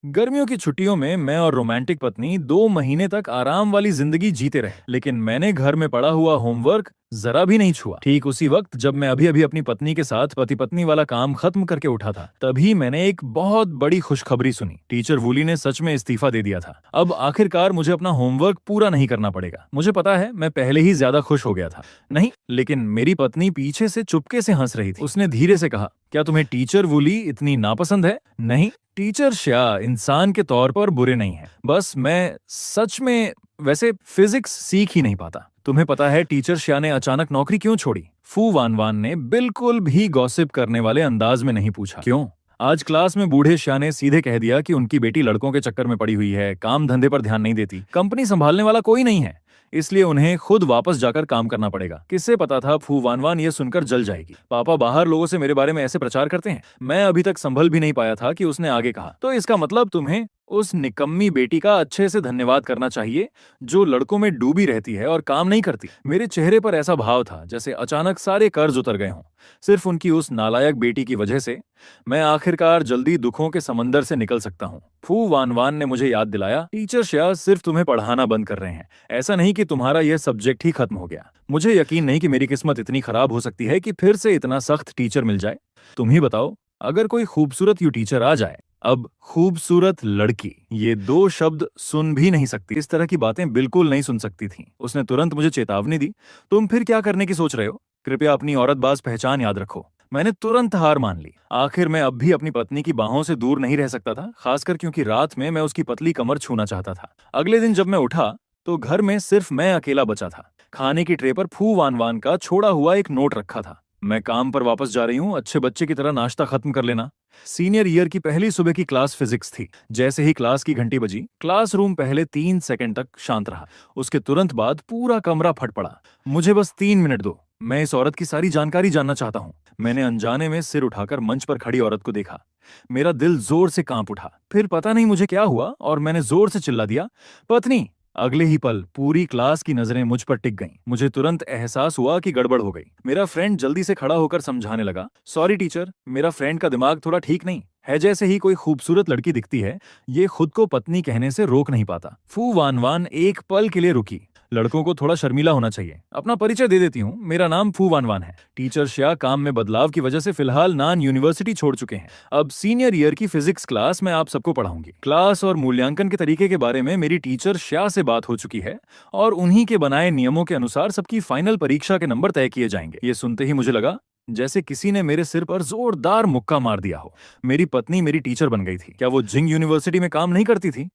गर्मियों की छुट्टियों में मैं और रोमांटिक पत्नी 2 महीने तक आराम वाली जिंदगी जीते रहे, लेकिन मैंने घर में पड़ा हुआ होमवर्क जरा भी नहीं छुआ। ठीक उसी वक्त जब मैं अभी अभी अपनी पत्नी के साथ पति पत्नी वाला काम खत्म करके उठा था, तभी मैंने एक बहुत बड़ी खुशखबरी सुनी। टीचर वूली ने सच में इस्तीफा दे दिया था। अब आखिरकार मुझे अपना होमवर्क पूरा नहीं करना पड़ेगा। मुझे पता है, मैं पहले ही ज्यादा खुश हो गया था। नहीं, लेकिन मेरी पत्नी पीछे से चुपके से हंस रही थी। उसने धीरे से कहा, क्या तुम्हें टीचर वूली इतनी नापसंद है? नहीं, टीचर श्या इंसान के तौर पर बुरे नहीं है, बस मैं सच में वैसे फिजिक्स सीख ही नहीं पाता। तुम्हें पता है टीचर श्या ने अचानक नौकरी क्यों छोड़ी? फू वान वान ने बिल्कुल भी गॉसिप करने वाले अंदाज में नहीं पूछा। क्यों? आज क्लास में बूढ़े श्या ने सीधे कह दिया कि उनकी बेटी लड़कों के चक्कर में पड़ी हुई है, काम धंधे पर ध्यान नहीं देती, कंपनी संभालने वाला कोई नहीं है, इसलिए उन्हें खुद वापस जाकर काम करना पड़ेगा। किससे पता था फू वान वान ये सुनकर जल जाएगी। पापा बाहर लोगों से मेरे बारे में ऐसे प्रचार करते हैं। मैं अभी तक संभल भी नहीं पाया था कि उसने आगे कहा, तो इसका मतलब तुम्हें उस निकम्मी बेटी का अच्छे से धन्यवाद करना चाहिए जो लड़कों में डूबी रहती है और काम नहीं करती। मेरे चेहरे पर ऐसा भाव था जैसे अचानक सारे कर्ज उतर गए हों, सिर्फ उनकी उस नालायक बेटी की वजह से। मैं आखिरकार जल्दी दुखों के समंदर से निकल सकता हूँ। फू वान वान ने मुझे याद दिलाया, टीचर श्या सिर्फ तुम्हें पढ़ाना बंद कर रहे हैं, ऐसा नहीं कि तुम्हारा यह सब्जेक्ट ही खत्म हो गया। मुझे यकीन नहीं कि मेरी किस्मत इतनी खराब हो सकती है कि फिर से इतना सख्त टीचर मिल जाए। तुम ही बताओ, अगर कोई खूबसूरत यू टीचर आ जाए। अब खूबसूरत लड़की, ये 2 शब्द सुन भी नहीं सकती, इस तरह की बातें बिल्कुल नहीं सुन सकती थी। उसने तुरंत मुझे चेतावनी दी, तुम फिर क्या करने की सोच रहे हो? कृपया अपनी औरतबाज पहचान याद रखो। मैंने तुरंत हार मान ली। आखिर मैं अब भी अपनी पत्नी की बाहों से दूर नहीं रह सकता था, खासकर क्योंकि रात में मैं उसकी पतली कमर छूना चाहता था। अगले दिन जब मैं उठा तो घर में सिर्फ मैं अकेला बचा था। खाने की ट्रे पर फू वान वान का छोड़ा हुआ एक नोट रखा था, मैं काम पर वापस जा रही हूँ, अच्छे बच्चे की तरह नाश्ता खत्म कर लेना। सीनियर ईयर की पहली सुबह की क्लास फिजिक्स थी। जैसे ही क्लास की घंटी बजी, क्लासरूम पहले 3 सेकंड तक शांत रहा। उसके तुरंत बाद पूरा कमरा फट पड़ा। मुझे बस 3 मिनट दो, मैं इस औरत की सारी जानकारी जानना चाहता हूँ। मैंने अनजाने में सिर उठाकर मंच पर खड़ी औरत को देखा। मेरा दिल जोर से कांप उठा। फिर पता नहीं मुझे क्या हुआ और मैंने जोर से चिल्ला दिया, पत्नी। अगले ही पल पूरी क्लास की नजरें मुझ पर टिक गईं। मुझे तुरंत एहसास हुआ कि गड़बड़ हो गई। मेरा फ्रेंड जल्दी से खड़ा होकर समझाने लगा, सॉरी टीचर, मेरा फ्रेंड का दिमाग थोड़ा ठीक नहीं है। जैसे ही कोई खूबसूरत लड़की दिखती है, ये खुद को पत्नी कहने से रोक नहीं पाता। फू वान वान एक पल के लिए रुकी। लड़कों को थोड़ा शर्मिला होना चाहिए। अपना परिचय दे देती हूँ, मेरा नाम फू वान वान है। टीचर श्या काम में बदलाव की वजह से फिलहाल नान यूनिवर्सिटी छोड़ चुके हैं। अब सीनियर ईयर की फिजिक्स क्लास में आप सबको पढ़ाऊंगी। क्लास और मूल्यांकन के तरीके के बारे में मेरी टीचर श्या से बात हो चुकी है और उन्हीं के बनाए नियमों के अनुसार सबकी फाइनल परीक्षा के नंबर तय किए जाएंगे। ये सुनते ही मुझे लगा जैसे किसी ने मेरे सिर पर जोरदार मुक्का मार दिया हो। मेरी पत्नी मेरी टीचर बन गई थी। क्या वो जिंग यूनिवर्सिटी में काम नहीं करती थी?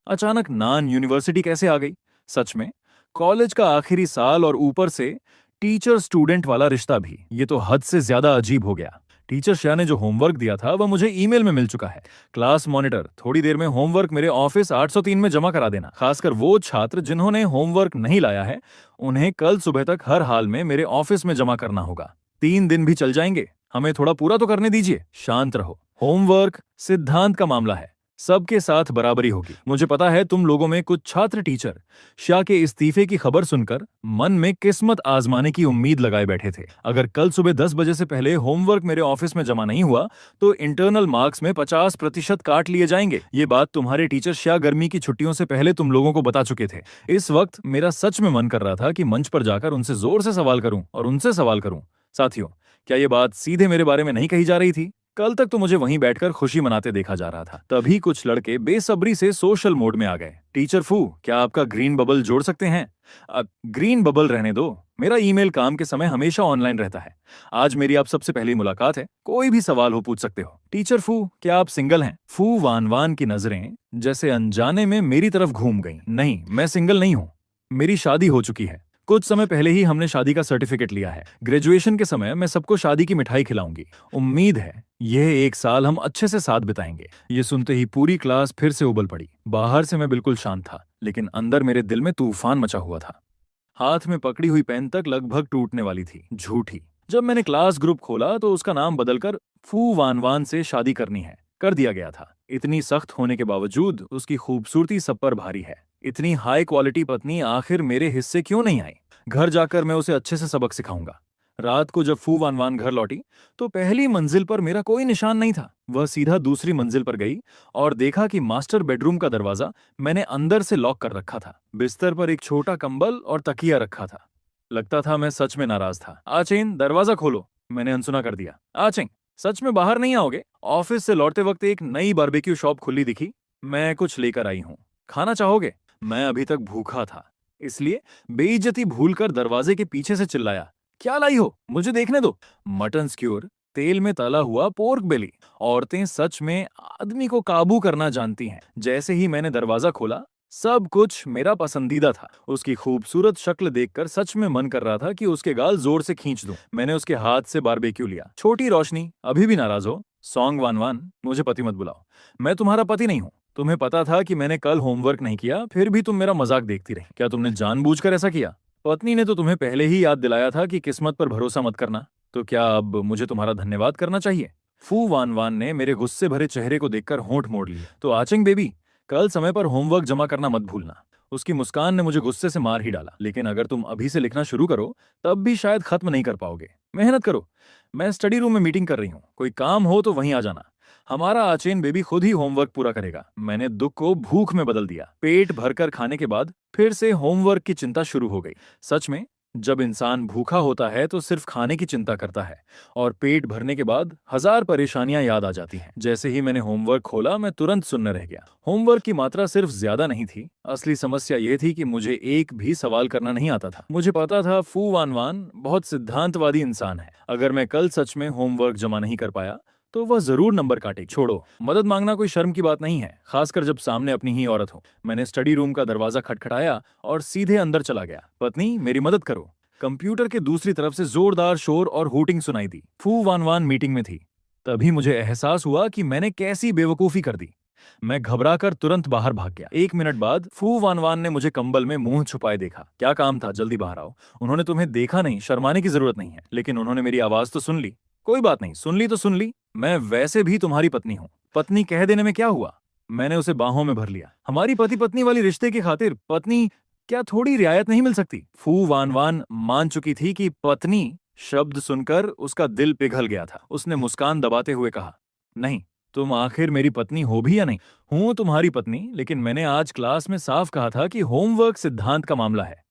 अचानक नान यूनिवर्सिटी कैसे आ गई? सच में, कॉलेज का आखिरी साल और ऊपर से टीचर स्टूडेंट वाला रिश्ता भी, ये तो हद से ज्यादा अजीब हो गया। टीचर श्या ने जो होमवर्क दिया था वह मुझे ईमेल में मिल चुका है। क्लास मॉनिटर, थोड़ी देर में होमवर्क मेरे ऑफिस 803 में जमा करा देना। खासकर वो छात्र जिन्होंने होमवर्क नहीं लाया है, उन्हें कल सुबह तक हर हाल में मेरे ऑफिस में जमा करना होगा। 3 दिन भी चल जाएंगे, हमें थोड़ा पूरा तो करने दीजिए। शांत रहो, होमवर्क सिद्धांत का मामला है, सबके साथ बराबरी होगी। मुझे पता है तुम लोगों में कुछ छात्र टीचर श्या के इस्तीफे की खबर सुनकर मन में किस्मत आजमाने की उम्मीद लगाए बैठे थे। अगर कल सुबह 10 बजे से पहले होमवर्क मेरे ऑफिस में जमा नहीं हुआ तो इंटरनल मार्क्स में 50% काट लिए जाएंगे। ये बात तुम्हारे टीचर श्या गर्मी की छुट्टियों से पहले तुम लोगों को बता चुके थे। इस वक्त मेरा सच में मन कर रहा था कि मंच पर जाकर उनसे जोर से सवाल करूं और उनसे सवाल करूं, साथियों, क्या ये बात सीधे मेरे बारे में नहीं कही जा रही थी? कल तक तो मुझे वहीं बैठकर खुशी मनाते देखा जा रहा था। तभी कुछ लड़के बेसब्री से सोशल मोड में आ गए। टीचर फू, क्या आपका ग्रीन बबल जोड़ सकते हैं? ग्रीन बबल रहने दो, मेरा ईमेल काम के समय हमेशा ऑनलाइन रहता है। आज मेरी आप सबसे पहली मुलाकात है, कोई भी सवाल हो पूछ सकते हो। टीचर फू, क्या आप सिंगल हैं? फू वान वान की नजरें जैसे अनजाने में मेरी तरफ घूम गईं। नहीं, मैं सिंगल नहीं हूँ, मेरी शादी हो चुकी है। कुछ समय पहले ही हमने शादी का सर्टिफिकेट लिया है। ग्रेजुएशन के समय मैं सबको शादी की मिठाई खिलाऊंगी। उम्मीद है यह 1 साल हम अच्छे से साथ बिताएंगे। ये सुनते ही पूरी क्लास फिर से उबल पड़ी। बाहर से मैं बिल्कुल शांत था, लेकिन अंदर मेरे दिल में तूफान मचा हुआ था। हाथ में पकड़ी हुई पेन तक लगभग टूटने वाली थी, झूठी। जब मैंने क्लास ग्रुप खोला तो उसका नाम बदलकर फू वान वान से शादी करनी है कर दिया गया था। इतनी सख्त होने के बावजूद उसकी खूबसूरती सब पर भारी है। इतनी हाई क्वालिटी पत्नी आखिर मेरे हिस्से क्यों नहीं आई? घर जाकर मैं उसे अच्छे से सबक सिखाऊंगा। रात को जब फू वान वान घर लौटी तो पहली मंजिल पर मेरा कोई निशान नहीं था। वह सीधा दूसरी मंजिल पर गई और देखा कि मास्टर बेडरूम का दरवाजा मैंने अंदर से लॉक कर रखा था। बिस्तर पर एक छोटा कंबल और तकिया रखा था। लगता था मैं सच में नाराज था। आचेन, दरवाजा खोलो, मैंने अनसुना कर दिया। आचेन, सच में बाहर नहीं आओगे? ऑफिस से लौटते वक्त एक नई बारबेक्यू शॉप खुली दिखी। मैं कुछ लेकर आई हूँ, खाना चाहोगे? मैं अभी तक भूखा था, इसलिए बेइज्जती भूलकर दरवाजे के पीछे से चिल्लाया, क्या लाई हो, मुझे देखने दो। मटन स्क्यूर, तेल में तला हुआ पोर्क बेली। औरतें सच में आदमी को काबू करना जानती हैं। जैसे ही मैंने दरवाजा खोला, सब कुछ मेरा पसंदीदा था। उसकी खूबसूरत शक्ल देखकर सच में मन कर रहा था कि उसके गाल जोर से खींच दूं। मैंने उसके हाथ से बारबेक्यू लिया। छोटी रोशनी, अभी भी नाराज हो? सॉन्ग वान वान, मुझे पति मत बुलाओ, मैं तुम्हारा पति नहीं हूँ। तुम्हें पता था कि मैंने कल होमवर्क नहीं किया, फिर भी तुम मेरा मजाक देखती रही। क्या तुमने जानबूझकर ऐसा किया? पत्नी ने तो तुम्हें पहले ही याद दिलाया था कि किस्मत पर भरोसा मत करना। तो क्या अब मुझे तुम्हारा धन्यवाद करना चाहिए? फू वान वान ने मेरे गुस्से भरे चेहरे को देखकर होंठ मोड़ लिए। तो आचेंग बेबी, कल समय पर होमवर्क जमा करना मत भूलना। उसकी मुस्कान ने मुझे गुस्से से मार ही डाला। लेकिन अगर तुम अभी से लिखना शुरू करो, तब भी शायद खत्म नहीं कर पाओगे। मेहनत करो, मैं स्टडी रूम में मीटिंग कर रही हूँ, कोई काम हो तो वहीं आ जाना। हमारा आचेन बेबी खुद ही होमवर्क पूरा करेगा। मैंने दुख को भूख में बदल दिया। पेट भरकर खाने के बाद फिर से होमवर्क की चिंता शुरू हो गई। सच में, जब इंसान भूखा होता है तो सिर्फ खाने की चिंता करता है, और पेट भरने के बाद हजार परेशानियां याद आ जाती हैं। जैसे ही मैंने होमवर्क खोला, मैं तुरंत सुनने रह गया। होमवर्क की मात्रा सिर्फ ज्यादा नहीं थी, असली समस्या यह थी कि मुझे एक भी सवाल करना नहीं आता था। मुझे पता था फू वान वान बहुत सिद्धांतवादी इंसान है। अगर मैं कल सच में होमवर्क जमा नहीं कर पाया तो वह जरूर नंबर काटेगी। छोड़ो, मदद मांगना कोई शर्म की बात नहीं है, खासकर जब सामने अपनी ही औरत हो। मैंने स्टडी रूम का दरवाजा खटखटाया और सीधे अंदर चला गया। पत्नी, मेरी मदद करो। कंप्यूटर के दूसरी तरफ से जोरदार शोर और हूटिंग सुनाई दी। फू वान वान मीटिंग में थी। तभी मुझे एहसास हुआ कि मैंने कैसी बेवकूफी कर दी। मैं घबराकर तुरंत बाहर भाग गया। 1 मिनट बाद फू वान वान ने मुझे कंबल में मुंह छुपाए देखा। क्या काम था, जल्दी बाहर आओ। उन्होंने तुम्हें देखा नहीं, शर्माने की जरूरत नहीं है। लेकिन उन्होंने मेरी आवाज तो सुन ली। कोई बात नहीं, सुन ली तो सुन ली, मैं वैसे भी तुम्हारी पत्नी हूँ। पत्नी कह देने में क्या हुआ? मैंने उसे बाहों में भर लिया। हमारी पति पत्नी वाली रिश्ते की खातिर पत्नी, क्या थोड़ी रियायत नहीं मिल सकती? फू वान वान मान चुकी थी कि पत्नी शब्द सुनकर उसका दिल पिघल गया था। उसने मुस्कान दबाते हुए कहा, नहीं, तुम आखिर मेरी पत्नी हो भी या नहीं? हूं तुम्हारी पत्नी, लेकिन मैंने आज क्लास में साफ कहा था कि होमवर्क सिद्धांत का मामला है।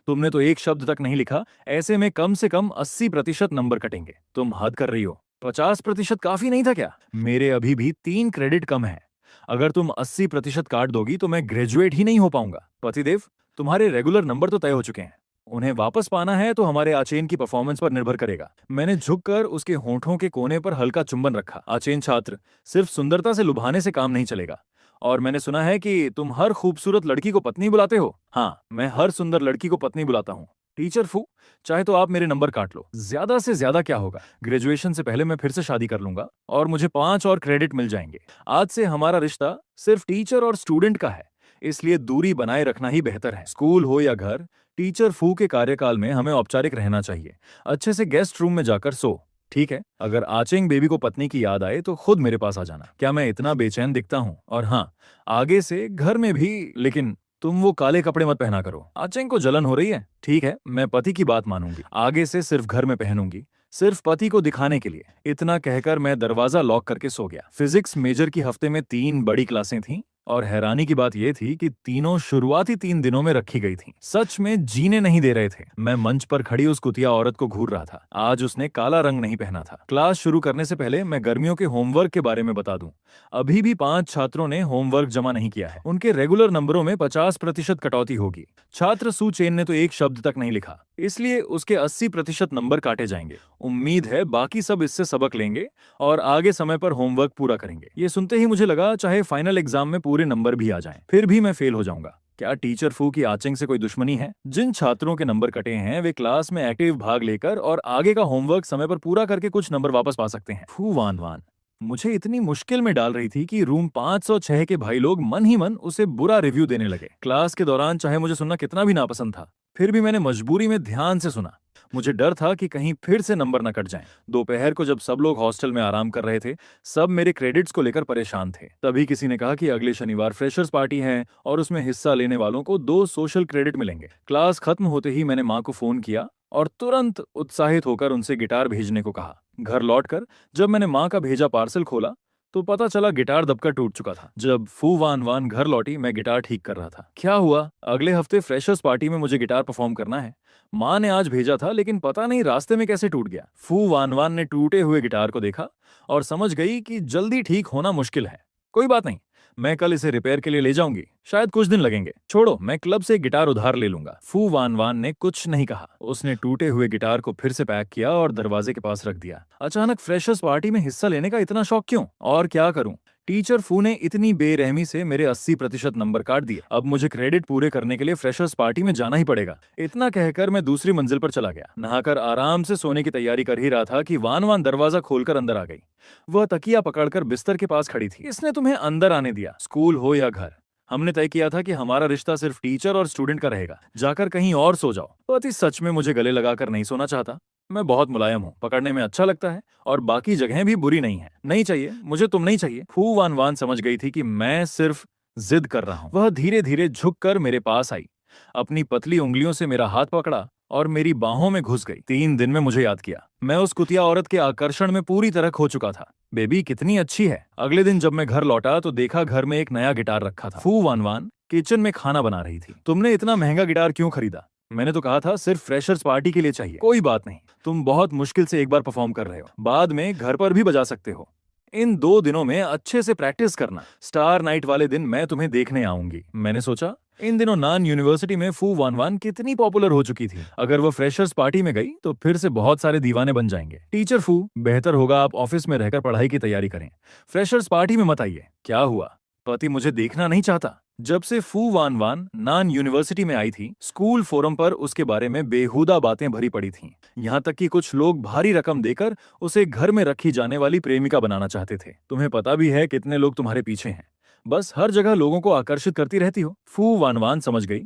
तुमने तो एक शब्द तक नहीं लिखा। ऐसे में कम से कम 80% नंबर कटेंगे। तुम हद कर रही हो। 50% काफी नहीं था क्या? मेरे अभी भी 3 क्रेडिट कम है। अगर तुम 80% काट दोगी तो मैं ग्रेजुएट ही नहीं हो पाऊंगा। पतिदेव, तुम्हारे रेगुलर नंबर तो तय हो चुके हैं। उन्हें वापस पाना है तो हमारे आचेन की परफॉर्मेंस पर निर्भर करेगा। मैंने झुककर उसके होंठों के कोने पर हल्का चुंबन रखा। आचेन छात्र, सिर्फ सुंदरता से लुभाने से काम नहीं चलेगा। और मैंने सुना है कि तुम हर खूबसूरत लड़की को पत्नी बुलाते हो। हाँ, मैं हर सुंदर लड़की को पत्नी बुलाता हूँ। टीचर फू, चाहे तो आप मेरे नंबर काट लो। ज्यादा से ज्यादा क्या होगा? ग्रेजुएशन से पहले मैं फिर से शादी कर लूंगा और मुझे 5 और क्रेडिट मिल जाएंगे। आज से हमारा रिश्ता सिर्फ टीचर और स्टूडेंट का है, इसलिए दूरी बनाए रखना ही बेहतर है। स्कूल हो या घर, टीचर फू के कार्यकाल में हमें औपचारिक रहना चाहिए। अच्छे से गेस्ट रूम में जाकर सो, ठीक है? अगर आचेंग बेबी को पत्नी की याद आए तो खुद मेरे पास आ जाना। क्या मैं इतना बेचैन दिखता हूँ? और हाँ, आगे से घर में भी, लेकिन तुम वो काले कपड़े मत पहना करो। आचेंग को जलन हो रही है? ठीक है, मैं पति की बात मानूंगी। आगे से सिर्फ घर में पहनूंगी, सिर्फ पति को दिखाने के लिए। इतना कहकर मैं दरवाजा लॉक करके सो गया। फिजिक्स मेजर की हफ्ते में 3 बड़ी क्लासें थीं, और हैरानी की बात यह थी कि तीनों शुरुआती 3 दिनों में रखी गई थीं। सच में जीने नहीं दे रहे थे। मैं मंच पर खड़ी उस कुतिया औरत को घूर रहा था। आज उसने काला रंग नहीं पहना था। क्लास शुरू करने से पहले मैं गर्मियों के होमवर्क के बारे में बता दूं। अभी भी 5 छात्रों ने होमवर्क जमा नहीं किया है। उनके रेगुलर नंबरों में 50% कटौती होगी। छात्र सू चेन ने तो एक शब्द तक नहीं लिखा, इसलिए उसके 80% नंबर काटे जाएंगे। उम्मीद है बाकी सब इससे सबक लेंगे और आगे समय पर होमवर्क पूरा करेंगे। ये सुनते ही मुझे लगा चाहे फाइनल एग्जाम में पूरे नंबर भी आ जाएं, फिर भी मैं फेल हो जाऊंगा। क्या टीचर फू की आचेंग से कोई दुश्मनी है? जिन छात्रों के नंबर कटे हैं वे क्लास में एक्टिव भाग लेकर और आगे का होमवर्क समय पर पूरा करके कुछ नंबर वापस पा सकते हैं। फू वान वान मुझे इतनी मुश्किल में डाल रही थी कि रूम 506 के भाई लोग मन ही मन उसे बुरा रिव्यू देने लगे। क्लास के दौरान चाहे मुझे सुनना कितना भी नापसंद था, फिर भी मैंने मजबूरी में ध्यान से सुना। मुझे डर था कि कहीं फिर से नंबर न कट जाएं। दोपहर को जब सब लोग हॉस्टल में आराम कर रहे थे, सब मेरे क्रेडिट्स को लेकर परेशान थे। तभी किसी ने कहा कि अगले शनिवार फ्रेशर्स पार्टी है और उसमें हिस्सा लेने वालों को 2 सोशल क्रेडिट मिलेंगे। क्लास खत्म होते ही मैंने माँ को फोन किया और तुरंत उत्साहित होकर उनसे गिटार भेजने को कहा। घर लौटकर जब मैंने माँ का भेजा पार्सल खोला तो पता चला गिटार दबकर टूट चुका था। जब फू वान वान घर लौटी, मैं गिटार ठीक कर रहा था। क्या हुआ, अगले हफ्ते फ्रेशर्स पार्टी में मुझे गिटार परफॉर्म करना है। माँ ने आज भेजा था, लेकिन पता नहीं रास्ते में कैसे टूट गया। फू वान वान ने टूटे हुए गिटार को देखा और समझ गई कि जल्दी ठीक होना मुश्किल है। कोई बात नहीं, मैं कल इसे रिपेयर के लिए ले जाऊंगी, शायद कुछ दिन लगेंगे। छोड़ो, मैं क्लब से एक गिटार उधार ले लूंगा। फू वान वान ने कुछ नहीं कहा। उसने टूटे हुए गिटार को फिर से पैक किया और दरवाजे के पास रख दिया। अचानक फ्रेशर्स पार्टी में हिस्सा लेने का इतना शौक क्यों? और क्या करूं? टीचर फू ने इतनी बेरहमी से मेरे 80% नंबर काट दिए। अब मुझे क्रेडिट पूरे करने के लिए फ्रेशर्स पार्टी में जाना ही पड़ेगा। इतना कहकर मैं दूसरी मंजिल पर चला गया। नहाकर आराम से सोने की तैयारी कर ही रहा था कि वान वान दरवाजा खोलकर अंदर आ गई। वह तकिया पकड़कर बिस्तर के पास खड़ी थी। इसने तुम्हें अंदर आने दिया, स्कूल हो या घर। हमने तय किया था कि हमारा रिश्ता सिर्फ टीचर और स्टूडेंट का रहेगा। जाकर कहीं और सो जाओ। पति सच में मुझे गले लगाकर नहीं सोना चाहता। मैं बहुत मुलायम हूँ, पकड़ने में अच्छा लगता है और बाकी जगहें भी बुरी नहीं है। नहीं चाहिए मुझे, तुम नहीं चाहिए। फू वान वान समझ गई थी कि मैं सिर्फ जिद कर रहा हूँ। वह धीरे धीरे झुककर मेरे पास आई, अपनी पतली उंगलियों से मेरा हाथ पकड़ा और मेरी बाहों में घुस गई। 3 दिन में मुझे याद किया। मैं उस कुतिया औरत के आकर्षण में पूरी तरह खो चुका था। बेबी कितनी अच्छी है। अगले दिन जब मैं घर लौटा तो देखा घर में एक नया गिटार रखा था। फू वान वान किचन में खाना बना रही थी। तुमने इतना महंगा गिटार क्यों खरीदा? मैंने तो कहा था सिर्फ फ्रेशर्स पार्टी के लिए चाहिए। कोई बात नहीं, तुम बहुत मुश्किल से एक बार परफॉर्म कर रहे हो, बाद में घर पर भी बजा सकते हो। इन 2 दिनों में अच्छे से प्रैक्टिस करना। स्टार नाइट वाले दिन मैं तुम्हें देखने आऊंगी। मैंने सोचा इन दिनों नान यूनिवर्सिटी में फू वान वान कितनी पॉपुलर हो चुकी थी। अगर वो फ्रेशर्स पार्टी में गई तो फिर से बहुत सारे दीवाने बन जाएंगे। टीचर फू, बेहतर होगा आप ऑफिस में रहकर पढ़ाई की तैयारी करें, फ्रेशर्स पार्टी में मत आइए। क्या हुआ? पति मुझे देखना नहीं चाहता। जब से फू वान वान नान यूनिवर्सिटी में आई थी, स्कूल फोरम पर उसके बारे में बेहुदा बातें भरी पड़ी थीं। यहाँ तक कि कुछ लोग भारी रकम देकर उसे घर में रखी जाने वाली प्रेमिका बनाना चाहते थे। तुम्हें पता भी है कितने लोग तुम्हारे पीछे हैं। बस हर जगह लोगों को आकर्षित करती रहती हो। फू वान वान समझ गई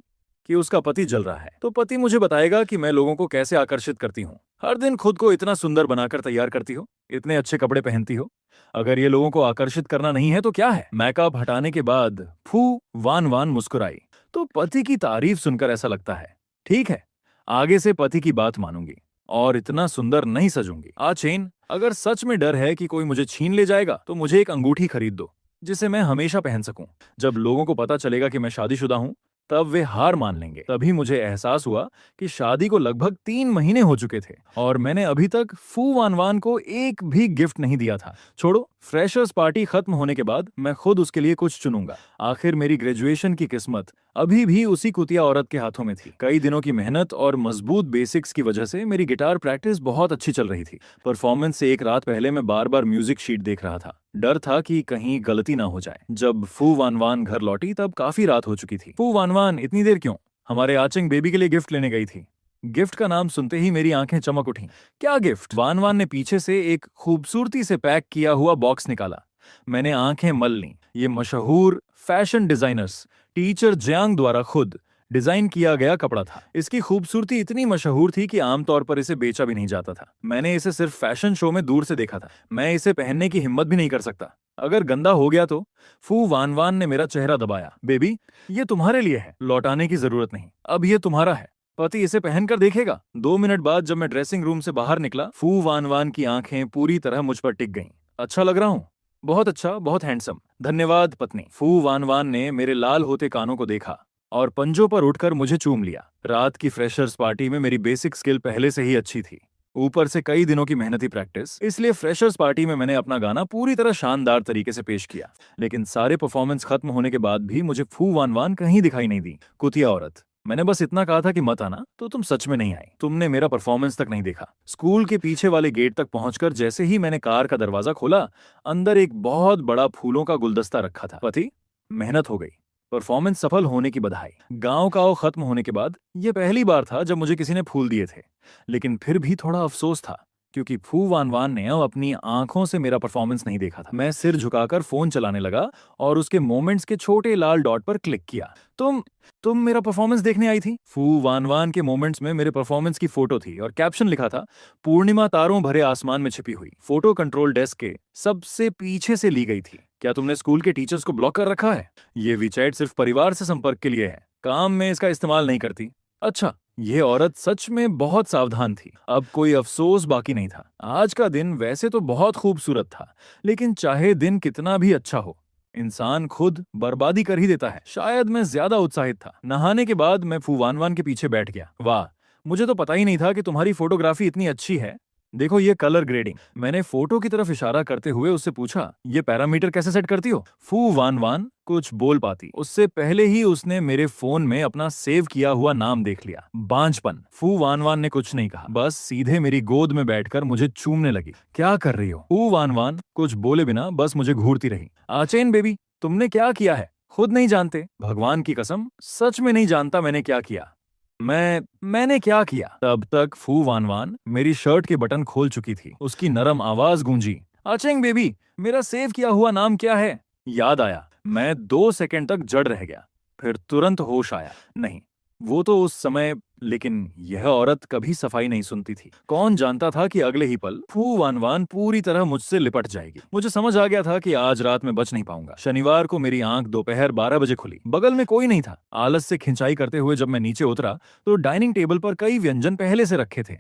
कि उसका पति जल रहा है, तो पति मुझे बताएगा कि मैं लोगों को कैसे आकर्षित करती हूँ। हर दिन खुद को इतना सुंदर बनाकर तैयार करती हो, इतने अच्छे कपड़े पहनती हो। अगर ये लोगों को आकर्षित करना नहीं है तो क्या है? मेकअप हटाने के बाद फू वान वान मुस्कुराई। तो पति की तारीफ सुनकर ऐसा लगता है, ठीक है, आगे से पति की बात मानूंगी और इतना सुंदर नहीं सजूंगी। चेन, अगर सच में डर है कि कोई मुझे छीन ले जाएगा तो मुझे एक अंगूठी खरीद दो जिसे मैं हमेशा पहन सकूं। जब लोगों को पता चलेगा कि मैं शादीशुदा हूं तब वे हार मान लेंगे। तभी मुझे एहसास हुआ कि शादी को लगभग 3 महीने हो चुके थे और मैंने अभी तक फू वान वान को एक भी गिफ्ट नहीं दिया था। छोड़ो, फ्रेशर्स पार्टी खत्म होने के बाद मैं खुद उसके लिए कुछ चुनूंगा। आखिर मेरी ग्रेजुएशन की किस्मत अभी भी उसी कुतिया औरत के हाथों में थी। कई दिनों की मेहनत और मजबूत बेसिक्स की वजह से मेरी गिटार प्रैक्टिस बहुत अच्छी चल रही थी। परफॉर्मेंस से एक रात पहले मैं बार बार म्यूजिक शीट देख रहा था। डर था कि कहीं गलती ना हो जाए। जब फू वान वान घर लौटी तब काफी रात हो चुकी थी। फू वान वान इतनी देर क्यों? हमारे आचंग बेबी के लिए गिफ्ट लेने गई थी। गिफ्ट का नाम सुनते ही मेरी आंखें चमक उठीं। क्या गिफ्ट? वान वान ने पीछे से एक खूबसूरती से पैक किया हुआ बॉक्स निकाला। मैंने आंखें मल लीं। ये मशहूर फैशन डिजाइनर्स टीचर जियांग द्वारा खुद डिजाइन किया गया कपड़ा था। इसकी खूबसूरती इतनी मशहूर थी कि आमतौर पर इसे बेचा भी नहीं जाता था। मैंने इसे सिर्फ फैशन शो में दूर से देखा था। मैं इसे पहनने की हिम्मत भी नहीं कर सकता। अगर गंदा हो गया तो? फू वान वान ने मेरा चेहरा दबाया। बेबी, ये तुम्हारे लिए है, लौटाने की जरूरत नहीं, अब ये तुम्हारा है। पति इसे पहनकर देखेगा। 2 मिनट बाद जब मैं ड्रेसिंग रूम से बाहर निकला, फू वान वान की आंखें पूरी तरह मुझ पर टिक गईं। अच्छा लग रहा हूँ? बहुत अच्छा, बहुत हैंडसम। धन्यवाद पत्नी। फू वान वान ने मेरे लाल होते कानों को देखा और पंजों पर उठकर मुझे चूम लिया। रात की फ्रेशर्स पार्टी में मेरी बेसिक स्किल पहले से ही अच्छी थी, ऊपर से कई दिनों की मेहनती प्रैक्टिस। इसलिए फ्रेशर्स पार्टी में मैंने अपना गाना पूरी तरह शानदार तरीके से पेश किया। लेकिन सारे परफॉर्मेंस खत्म होने के बाद भी मुझे फू वान वान कहीं दिखाई नहीं दी। कुतिया औरत, मैंने बस इतना कहा था कि मत आना, तो तुम सच में नहीं आई। तुमने मेरा परफॉर्मेंस तक नहीं देखा। स्कूल के पीछे वाले गेट तक पहुंचकर जैसे ही मैंने कार का दरवाजा खोला, अंदर एक बहुत बड़ा फूलों का गुलदस्ता रखा था। पति, मेहनत हो गई, परफॉर्मेंस सफल होने की बधाई। गांव का वो खत्म होने के बाद यह पहली बार था जब मुझे किसी ने फूल दिए थे। लेकिन फिर भी थोड़ा अफसोस था क्योंकि फू वान वान ने अब अपनी आंखों से मेरा परफॉर्मेंस नहीं देखा था। मैं सिर झुकाकर फोन चलाने लगा और उसके मोमेंट्स के छोटे लाल डॉट पर क्लिक किया। तुम मेरा परफॉर्मेंस देखने आई थी? फू वान वान के मोमेंट्स में मेरे परफॉर्मेंस की फोटो थी और कैप्शन लिखा था, पूर्णिमा तारों भरे आसमान में छिपी हुई। फोटो कंट्रोल डेस्क के सबसे पीछे से ली गई थी। क्या तुमने स्कूल के टीचर्स को ब्लॉक कर रखा है? ये वीचैट सिर्फ परिवार से संपर्क के लिए है, काम में इसका इस्तेमाल नहीं करती। अच्छा, ये औरत सच में बहुत सावधान थी। अब कोई अफसोस बाकी नहीं था। आज का दिन वैसे तो बहुत खूबसूरत था, लेकिन चाहे दिन कितना भी अच्छा हो, इंसान खुद बर्बादी कर ही देता है। शायद मैं ज्यादा उत्साहित था। नहाने के बाद मैं फूवानवान के पीछे बैठ गया। वाह, मुझे तो पता ही नहीं था कि तुम्हारी फोटोग्राफी इतनी अच्छी है। देखो ये कलर ग्रेडिंग। मैंने फोटो की तरफ इशारा करते हुए उससे पूछा, ये पैरामीटर कैसे सेट करती हो? फू वान वान कुछ बोल पाती उससे पहले ही उसने मेरे फोन में अपना सेव किया हुआ नाम देख लिया, बांझपन। फू वान वान ने कुछ नहीं कहा, बस सीधे मेरी गोद में बैठकर मुझे चूमने लगी। क्या कर रही हो? फू वान वान कुछ बोले बिना बस मुझे घूरती रही। आचेन बेबी, तुमने क्या किया है? खुद नहीं जानते? भगवान की कसम, सच में नहीं जानता मैंने क्या किया। मैंने क्या किया? तब तक फू वान वान मेरी शर्ट के बटन खोल चुकी थी। उसकी नरम आवाज गूंजी, आचेंग बेबी, मेरा सेव किया हुआ नाम क्या है? याद आया। मैं 2 सेकंड तक जड़ रह गया, फिर तुरंत होश आया। नहीं, वो तो उस समय, लेकिन यह औरत कभी सफाई नहीं सुनती थी। कौन जानता था कि अगले ही पल फू वान वान पूरी तरह मुझसे लिपट जाएगी। मुझे समझ आ गया था कि आज रात में बच नहीं पाऊंगा। शनिवार को मेरी आंख दोपहर 12 बजे खुली। बगल में कोई नहीं था। आलस से खिंचाई करते हुए जब मैं नीचे उतरा तो डाइनिंग टेबल पर कई व्यंजन पहले से रखे थे।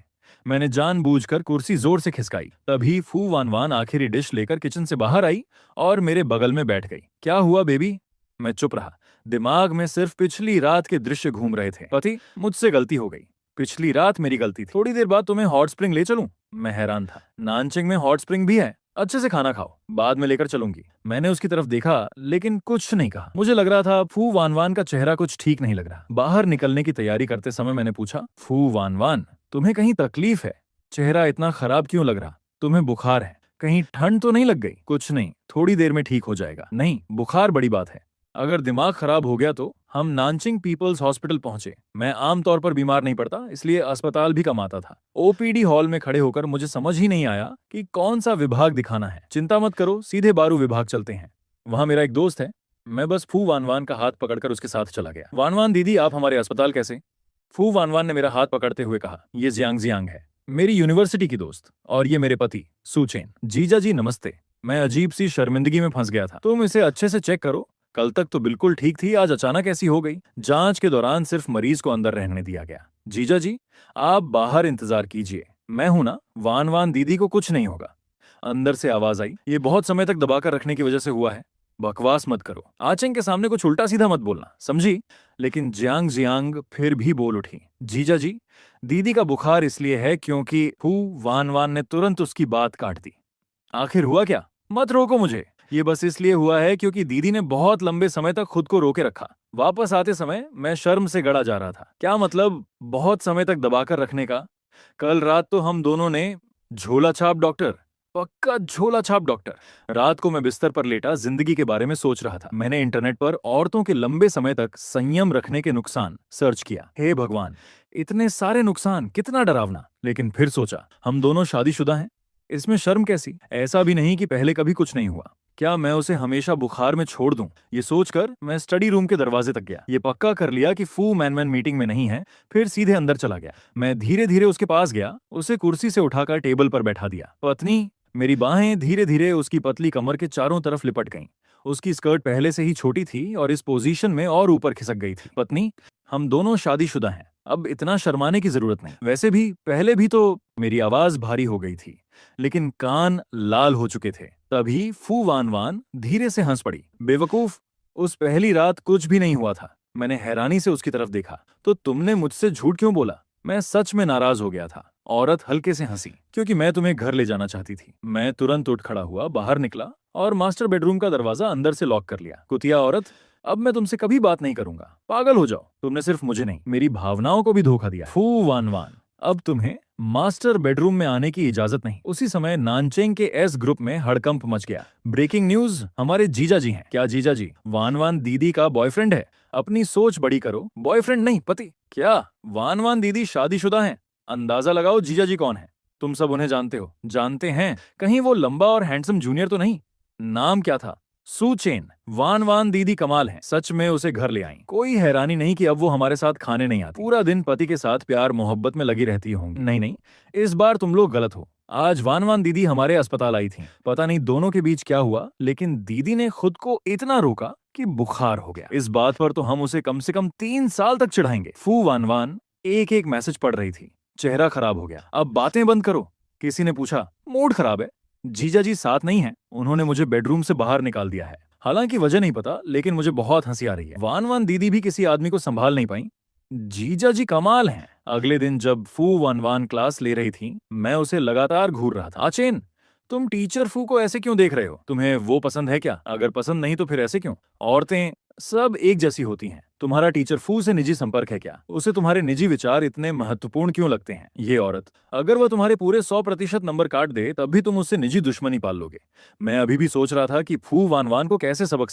मैंने जानबूझकर कुर्सी जोर से खिसकाई। तभी फू वान वान आखिरी डिश लेकर किचन से बाहर आई और मेरे बगल में बैठ गई। क्या हुआ बेबी? मैं चुप रहा। दिमाग में सिर्फ पिछली रात के दृश्य घूम रहे थे। पति, मुझसे गलती हो गई। पिछली रात मेरी गलती थी। थोड़ी देर बाद तुम्हें हॉट स्प्रिंग ले चलूं? मैं हैरान था। नानचिंग में हॉट स्प्रिंग भी है। अच्छे से खाना खाओ, बाद में लेकर चलूंगी। मैंने उसकी तरफ देखा, लेकिन कुछ नहीं कहा। मुझे लग रहा था फू वान वान का चेहरा कुछ ठीक नहीं लग रहा। बाहर निकलने की तैयारी करते समय मैंने पूछा, फू वान वान, तुम्हें कहीं तकलीफ है? चेहरा इतना खराब क्यों लग रहा? तुम्हें बुखार है? कहीं ठंड तो नहीं लग गई? कुछ नहीं, थोड़ी देर में ठीक हो जाएगा। नहीं, बुखार बड़ी बात है। अगर दिमाग खराब हो गया तो? हम नानचिंग पीपल्स हॉस्पिटल पहुंचे। मैं आमतौर पर बीमार नहीं पड़ता, इसलिए अस्पताल भी कम आता था। ओपीडी हॉल में खड़े होकर मुझे समझ ही नहीं आया कि कौन सा विभाग दिखाना है। चिंता मत करो, सीधे बारू विभाग चलते हैं। वहां मेरा एक दोस्त है। मैं बस फू वान वान का हाथ पकड़कर उसके साथ चला गया। वान वान दीदी, आप हमारे अस्पताल कैसे? फू वान वान ने मेरा हाथ पकड़ते हुए कहा, ये जियांग जियांग है, मेरी यूनिवर्सिटी की दोस्त, और ये मेरे पति सुचेन। जीजा जी नमस्ते। मैं अजीब सी शर्मिंदगी में फंस गया था। तुम इसे अच्छे से चेक करो। कल तक तो बिल्कुल ठीक थी, आज अचानक ऐसी हो गई। जांच के दौरान सिर्फ मरीज को अंदर रहने दिया गया। जीजा जी, आप बाहर इंतजार कीजिए, मैं हूं ना। वान वान दीदी को कुछ नहीं होगा। अंदर से आवाज आई, ये बहुत समय तक दबाकर रखने की वजह से हुआ है। बकवास मत करो। आचेंग के सामने कुछ उल्टा सीधा मत बोलना, समझी? लेकिन जियांग जियांग फिर भी बोल उठी, जीजा जी, दीदी का बुखार इसलिए है क्योंकि फू वान वान ने तुरंत उसकी बात काट दी। आखिर हुआ क्या? मत रोको मुझे। ये बस इसलिए हुआ है क्योंकि दीदी ने बहुत लंबे समय तक खुद को रोके रखा। वापस आते समय मैं शर्म से गड़ा जा रहा था। क्या मतलब बहुत समय तक दबाकर रखने का? कल रात तो हम दोनों ने झोला छाप डॉक्टर, पक्का झोला छाप डॉक्टर। रात को मैं बिस्तर पर लेटा जिंदगी के बारे में सोच रहा था। मैंने इंटरनेट पर औरतों के लंबे समय तक संयम रखने के नुकसान सर्च किया। हे भगवान, इतने सारे नुकसान, कितना डरावना। लेकिन फिर सोचा, हम दोनों शादीशुदा हैं, इसमें शर्म कैसी? ऐसा भी नहीं कि पहले कभी कुछ नहीं हुआ। क्या मैं उसे हमेशा बुखार में छोड़ दूं? ये सोचकर मैं स्टडी रूम के दरवाजे तक गया। ये पक्का कर लिया कि फू मैन मीटिंग में नहीं है, फिर सीधे अंदर चला गया। मैं धीरे धीरे उसके पास गया, उसे कुर्सी से उठाकर टेबल पर बैठा दिया। पत्नी, मेरी बाहें धीरे धीरे उसकी पतली कमर के चारों तरफ लिपट गईं। उसकी स्कर्ट पहले से ही छोटी थी और इस पोजीशन में और ऊपर खिसक गई थी। पत्नी, हम दोनों शादीशुदा हैं, अब इतना शर्माने की जरूरत नहीं। वैसे भी पहले भी तो। मेरी आवाज भारी हो गई थी, लेकिन कान लाल हो चुके थे। तभी फू वान वान धीरे से हंस पड़ी। बेवकूफ, उस पहली रात कुछ भी नहीं हुआ था। मैंने हैरानी से उसकी तरफ देखा। तो तुमने मुझसे झूठ क्यों बोला? मैं सच में नाराज हो गया था। औरत हल्के से हंसी, क्योंकि मैं तुम्हें घर ले जाना चाहती थी। मैं तुरंत उठ खड़ा हुआ, बाहर निकला और मास्टर बेडरूम का दरवाजा अंदर से लॉक कर लिया। कुतिया औरत, अब मैं तुमसे कभी बात नहीं करूंगा। पागल हो जाओ। तुमने सिर्फ मुझे नहीं, मेरी भावनाओं को भी धोखा दिया। फू वान वान, अब तुम्हें मास्टर बेडरूम में आने की इजाजत नहीं। उसी समय नानचेंग के एस ग्रुप में हड़कंप मच गया। ब्रेकिंग न्यूज, हमारे जीजा जी हैं। क्या जीजा जी? वान वान दीदी का बॉयफ्रेंड है। अपनी सोच बड़ी करो। बॉयफ्रेंड नहीं, पति। क्या वान वान दीदी शादीशुदा हैं? अंदाजा लगाओ जीजा जी कौन है। तुम सब उन्हें जानते हो। जानते हैं? कहीं वो लंबा और हैंडसम जूनियर तो नहीं? नाम क्या था? सुचेन। वान वान दीदी कमाल है, सच में उसे घर ले आई। कोई हैरानी नहीं कि अब वो हमारे साथ खाने नहीं आती। पूरा दिन पति के साथ प्यार मोहब्बत में लगी रहती होंगी। नहीं नहीं, इस बार तुम लोग गलत हो। आज वान वान दीदी हमारे अस्पताल आई थी। पता नहीं दोनों के बीच क्या हुआ, लेकिन दीदी ने खुद को इतना रोका कि बुखार हो गया। इस बात पर तो हम उसे कम से कम 3 साल तक चिढ़ाएंगे। फू वान वान, एक एक मैसेज पढ़ रही थी। चेहरा खराब हो गया। अब बातें बंद करो। किसी ने पूछा, मूड खराब है? जीजा जी साथ नहीं है, उन्होंने मुझे बेडरूम से बाहर निकाल दिया है। हालांकि वजह नहीं पता, लेकिन मुझे बहुत हंसी आ रही है। वान वान दीदी भी किसी आदमी को संभाल नहीं पाई। जीजा जी कमाल हैं। अगले दिन जब फू वान वान क्लास ले रही थी, मैं उसे लगातार घूर रहा था। आचेन, तुम टीचर फू को ऐसे क्यों देख रहे हो? तुम्हें वो पसंद है क्या? अगर पसंद नहीं तो फिर ऐसे क्यों? औरतें सब एक जैसी होती हैं। तुम्हारा टीचर फू से निजी संपर्क है क्या? उसे तुम्हारे निजी विचार इतने महत्वपूर्ण क्यों लगते हैं? ये औरत, अगर वह तुम्हारे पूरे 100% नंबर काट दे तब भी तुम उससे निजी दुश्मनी पाल लोगे। मैं अभी भी सोच रहा था कि फू वान वान को कैसे सबक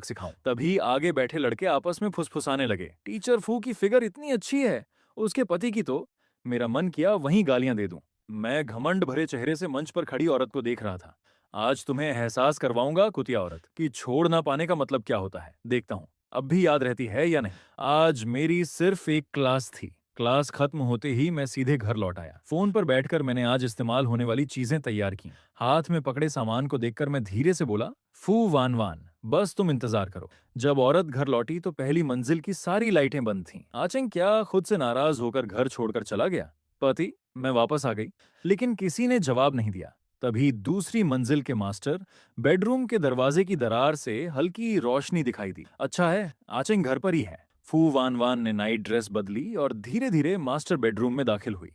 सिखाऊं। तभी आगे बैठे लड़के आपस में फुसफुसाने लगे। टीचर फू की फिगर इतनी अच्छी है, उसके पति की तो। मेरा मन किया वहीं गालियां दे दूं। मैं घमंड भरे चेहरे से मंच पर खड़ी औरत को देख रहा था। आज तुम्हें एहसास करवाऊंगा, कुतिया औरत, कि छोड़ ना पाने का मतलब क्या होता है। देखता हूँ अब भी याद रहती है या नहीं। आज मेरी सिर्फ एक क्लास थी। क्लास खत्म होते ही मैं सीधे घर लौट आया। फोन पर बैठकर मैंने आज इस्तेमाल होने वाली चीजें तैयार की। हाथ में पकड़े सामान को देखकर मैं धीरे से बोला, फू वान वान, बस तुम इंतजार करो। जब औरत घर लौटी तो पहली मंजिल की सारी लाइटें बंद थीं। आचंक क्या खुद से नाराज होकर घर छोड़कर चला गया? पति, मैं वापस आ गई, लेकिन किसी ने जवाब नहीं दिया। तभी दूसरी मंजिल के मास्टर बेडरूम के दरवाजे की दरार से हल्की रोशनी दिखाई दी। अच्छा है, आचंक घर पर ही है। फू वान वान ने नाइट ड्रेस बदली और धीरे धीरे मास्टर बेडरूम में दाखिल हुई।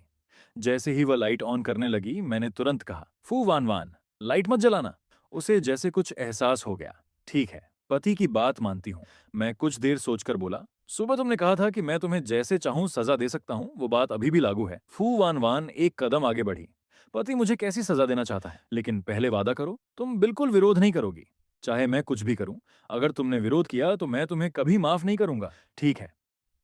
जैसे ही वह लाइट ऑन करने लगी, मैंने तुरंत कहा, फू वान वान, लाइट मत जलाना। उसे जैसे कुछ एहसास हो गया। ठीक है, पति की बात मानती हूँ। मैं कुछ देर सोचकर बोला, सुबह तुमने कहा था कि मैं तुम्हें जैसे चाहूं सजा दे सकता हूँ, वो बात अभी भी लागू है। फू वान वान एक कदम आगे बढ़ी। पति मुझे कैसी सजा देना चाहता है? लेकिन पहले वादा करो, तुम बिल्कुल विरोध नहीं करोगी। चाहे मैं कुछ भी करूं, अगर तुमने विरोध किया तो मैं तुम्हें कभी माफ नहीं करूंगा। ठीक है,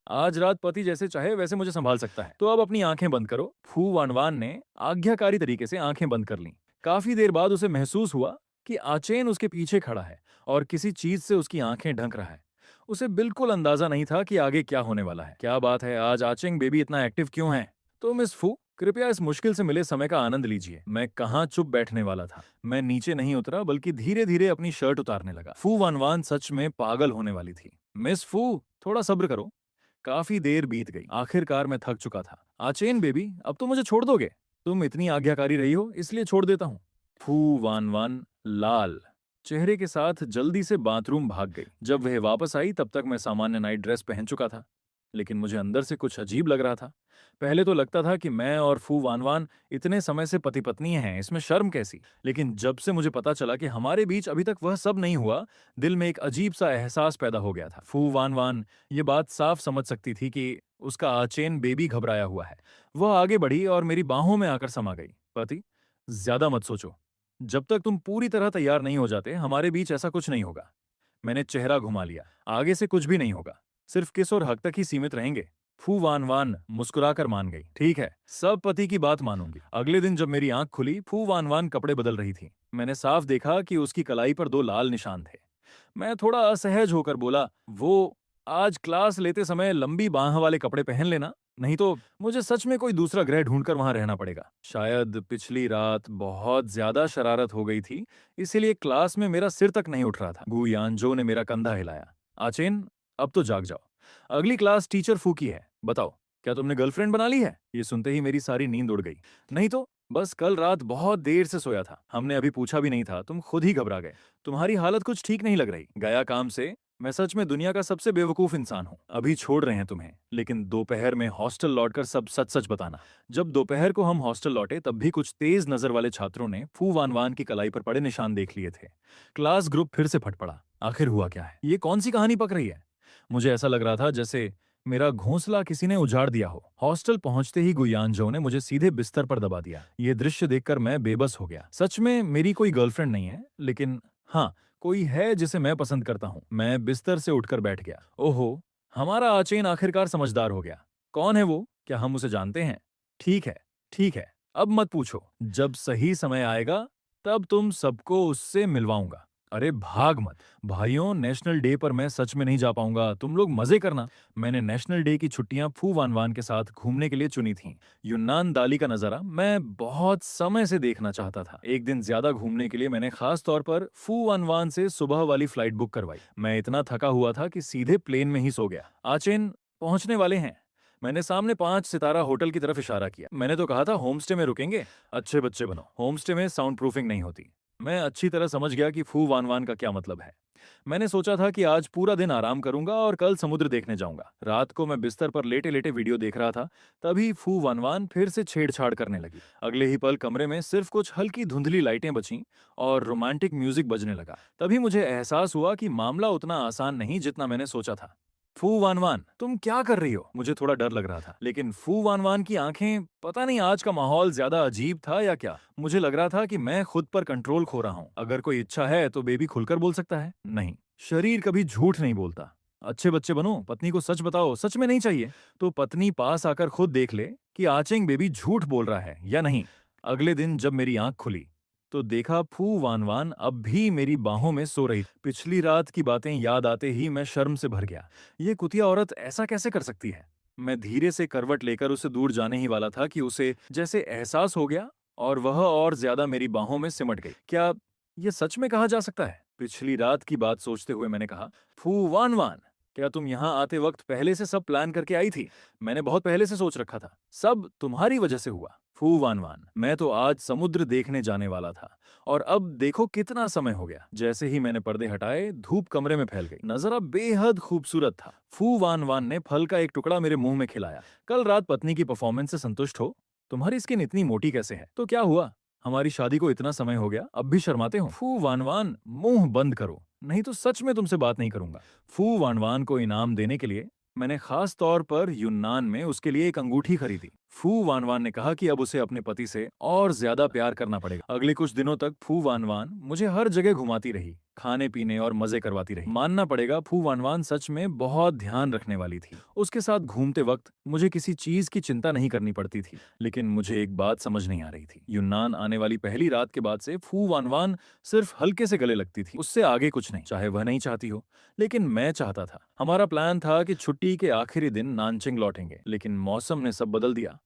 आज रात पति जैसे चाहे वैसे मुझे संभाल सकता है। तो अब अपनी आंखें बंद करो। फू वानवान ने आज्ञाकारी तरीके से आंखें बंद कर लीं। काफी देर बाद उसे महसूस हुआ कि आचेन उसके पीछे खड़ा है और किसी चीज से उसकी आंखें ढक रहा है। उसे बिल्कुल अंदाजा नहीं था कि आगे क्या होने वाला है। क्या बात है, आज आचेंग बेबी इतना एक्टिव क्यों है? तो मिस फू, कृपया इस मुश्किल से मिले समय का आनंद लीजिए। मैं कहाँ चुप बैठने वाला था। मैं नीचे नहीं उतरा, बल्कि धीरे धीरे अपनी शर्ट उतारने लगा। फू वानवान सच में पागल होने वाली थी। मिस फू, थोड़ा सब्र करो। काफी देर बीत गई। आखिरकार मैं थक चुका था। आचेन बेबी, अब तो मुझे छोड़ दोगे? तुम इतनी आज्ञाकारी रही हो, इसलिए छोड़ देता हूँ। फू वान वान लाल चेहरे के साथ जल्दी से बाथरूम भाग गई। जब वह वापस आई तब तक मैं सामान्य नाइट ड्रेस पहन चुका था, लेकिन मुझे अंदर से कुछ अजीब लग रहा था। पहले तो लगता था कि मैं और फू वान वान इतने समय से पति पत्नी हैं, इसमें शर्म कैसी। लेकिन जब से मुझे पता चला कि हमारे बीच अभी तक वह सब नहीं हुआ, दिल में एक अजीब सा एहसास पैदा हो गया था। फू वान वान ये बात साफ समझ सकती थी कि उसका आचेन बेबी घबराया हुआ है। वह आगे बढ़ी और मेरी बाहों में आकर समा गई। पति, ज्यादा मत सोचो। जब तक तुम पूरी तरह तैयार नहीं हो जाते, हमारे बीच ऐसा कुछ नहीं होगा। मैंने चेहरा घुमा लिया। आगे से कुछ भी नहीं होगा, सिर्फ किस और हक तक ही सीमित रहेंगे। फू वान वान मुस्कुराकर मान गई। ठीक है, सब पति की बात मानूंगी। अगले दिन जब मेरी आंख खुली, फू वान वान कपड़े बदल रही थी। मैंने साफ देखा कि उसकी कलाई पर 2 लाल निशान थे। मैं थोड़ा असहज होकर बोला, वो आज क्लास लेते समय लंबी बाह वाले कपड़े पहन लेना, नहीं तो मुझे सच में कोई दूसरा ग्रह ढूंढकर वहां रहना पड़ेगा। शायद पिछली रात बहुत ज्यादा शरारत हो गई थी, इसीलिए क्लास में मेरा सिर तक नहीं उठ रहा था। गु यानजो ने मेरा कंधा हिलाया। आचेन, अब तो जाग जाओ। अगली क्लास टीचर फू की है। बताओ, क्या तुमने गर्लफ्रेंड बना ली है? ये सुनते ही मेरी सारी नींद उड़ गई। नहीं तो, बस कल रात बहुत देर से सोया था। हमने अभी पूछा भी नहीं था, तुम खुद ही घबरा गए। तुम्हारी हालत कुछ ठीक नहीं लग रही। गया काम से। मैं सच में दुनिया का सबसे बेवकूफ इंसान हूँ। अभी छोड़ रहे हैं तुम्हें, लेकिन दोपहर में हॉस्टल लौटकर सब सच सच बताना। जब दोपहर को हम हॉस्टल लौटे तब भी कुछ तेज नजर वाले छात्रों ने फू वान वान की कलाई पर पड़े निशान देख लिए थे। क्लास ग्रुप फिर से फट पड़ा। आखिर हुआ क्या है? ये कौन सी कहानी पक रही है? मुझे ऐसा लग रहा था जैसे मेरा घोंसला किसी ने उजाड़ दिया हो। हॉस्टल पहुंचते ही गुयांजो ने मुझे सीधे बिस्तर पर दबा दिया। ये दृश्य देखकर मैं बेबस हो गया। सच में मेरी कोई गर्लफ्रेंड नहीं है, लेकिन हाँ, कोई है जिसे मैं पसंद करता हूँ। मैं बिस्तर से उठकर बैठ गया। ओहो, हमारा आचेन आखिरकार समझदार हो गया। कौन है वो? क्या हम उसे जानते हैं? ठीक है, ठीक है, अब मत पूछो। जब सही समय आएगा तब तुम सबको उससे मिलवाऊंगा। अरे भाग मत। भाइयों, नेशनल डे पर मैं सच में नहीं जा पाऊंगा, तुम लोग मजे करना। मैंने नेशनल डे की छुट्टियां फू वान वान के साथ घूमने के लिए चुनी थीं। यून्नान दाली का नजारा मैं बहुत समय से देखना चाहता था। एक दिन ज्यादा घूमने के लिए मैंने खास तौर पर फू वान वान से सुबह वाली फ्लाइट बुक करवाई। मैं इतना थका हुआ था कि सीधे प्लेन में ही सो गया। आचेन पहुंचने वाले हैं। मैंने सामने 5 सितारा होटल की तरफ इशारा किया। मैंने तो कहा था होमस्टे में रुकेंगे। अच्छे बच्चे बनो, होमस्टे में साउंड प्रूफिंग नहीं होती। मैं अच्छी तरह समझ गया कि फू वान वान का क्या मतलब है। मैंने सोचा था कि आज पूरा दिन आराम करूंगा और कल समुद्र देखने जाऊंगा। रात को मैं बिस्तर पर लेटे लेटे वीडियो देख रहा था, तभी फू वान वान फिर से छेड़छाड़ करने लगी। अगले ही पल कमरे में सिर्फ कुछ हल्की धुंधली लाइटें बचीं और रोमांटिक म्यूजिक बजने लगा। तभी मुझे एहसास हुआ कि मामला उतना आसान नहीं जितना मैंने सोचा था। फू वान वान, तुम क्या कर रही हो? मुझे थोड़ा डर लग रहा था, लेकिन फू वान वान की आंखें, पता नहीं आज का माहौल ज्यादा अजीब था या क्या। मुझे लग रहा था कि मैं खुद पर कंट्रोल खो रहा हूँ। अगर कोई इच्छा है तो बेबी खुलकर बोल सकता है। नहीं, शरीर कभी झूठ नहीं बोलता। अच्छे बच्चे बनो, पत्नी को सच बताओ। सच में नहीं चाहिए तो पत्नी पास आकर खुद देख ले कि आचेंग बेबी झूठ बोल रहा है या नहीं। अगले दिन जब मेरी आंख खुली तो देखा फू वान वान अब भी मेरी बाहों में सो रही। पिछली रात की बातें याद आते ही मैं शर्म से भर गया। ये कुतिया औरत ऐसा कैसे कर सकती है? मैं धीरे से करवट लेकर उसे दूर जाने ही वाला था कि उसे जैसे एहसास हो गया और वह और ज्यादा मेरी बाहों में सिमट गई। क्या ये सच में कहा जा सकता है? पिछली रात की बात सोचते हुए मैंने कहा, फू वान वान, क्या तुम यहाँ आते वक्त पहले से सब प्लान करके आई थी? मैंने बहुत पहले से सोच रखा था। सब तुम्हारी वजह से हुआ। फू वान वान, मैं तो आज समुद्र देखने जाने वाला था और अब देखो कितना समय हो गया। जैसे ही मैंने पर्दे हटाए, धूप कमरे में फैल गई। नजारा बेहद खूबसूरत था। फू वान वान ने फल का एक टुकड़ा मेरे मुंह में खिलाया। कल रात पत्नी की परफॉर्मेंस से संतुष्ट हो? तुम्हारी स्किन इतनी मोटी कैसे है? तो क्या हुआ, हमारी शादी को इतना समय हो गया, अब भी शर्माते हो? फू वान वान, मुंह बंद करो, नहीं तो सच में तुमसे बात नहीं करूंगा। फू वान वान को इनाम देने के लिए मैंने खास तौर पर यून्नान में उसके लिए एक अंगूठी खरीदी। फू वान वान ने कहा कि अब उसे अपने पति से और ज्यादा प्यार करना पड़ेगा। अगले कुछ दिनों तक फू वान वान मुझे हर जगह घुमाती रही, खाने पीने और मजे करवाती रही। मानना पड़ेगा, फू वान वान सच में बहुत ध्यान रखने वाली थी। उसके साथ घूमते वक्त मुझे किसी चीज की चिंता नहीं करनी पड़ती थी। लेकिन मुझे एक बात समझ नहीं आ रही थी। यून्नान आने वाली पहली रात के बाद से फू वान वान सिर्फ हल्के से गले लगती थी, उससे आगे कुछ नहीं। चाहे वह नहीं चाहती हो, लेकिन मैं चाहता था। हमारा प्लान था कि छुट्टी के आखिरी दिन नानचिंग लौटेंगे, लेकिन मौसम ने सब बदल दिया।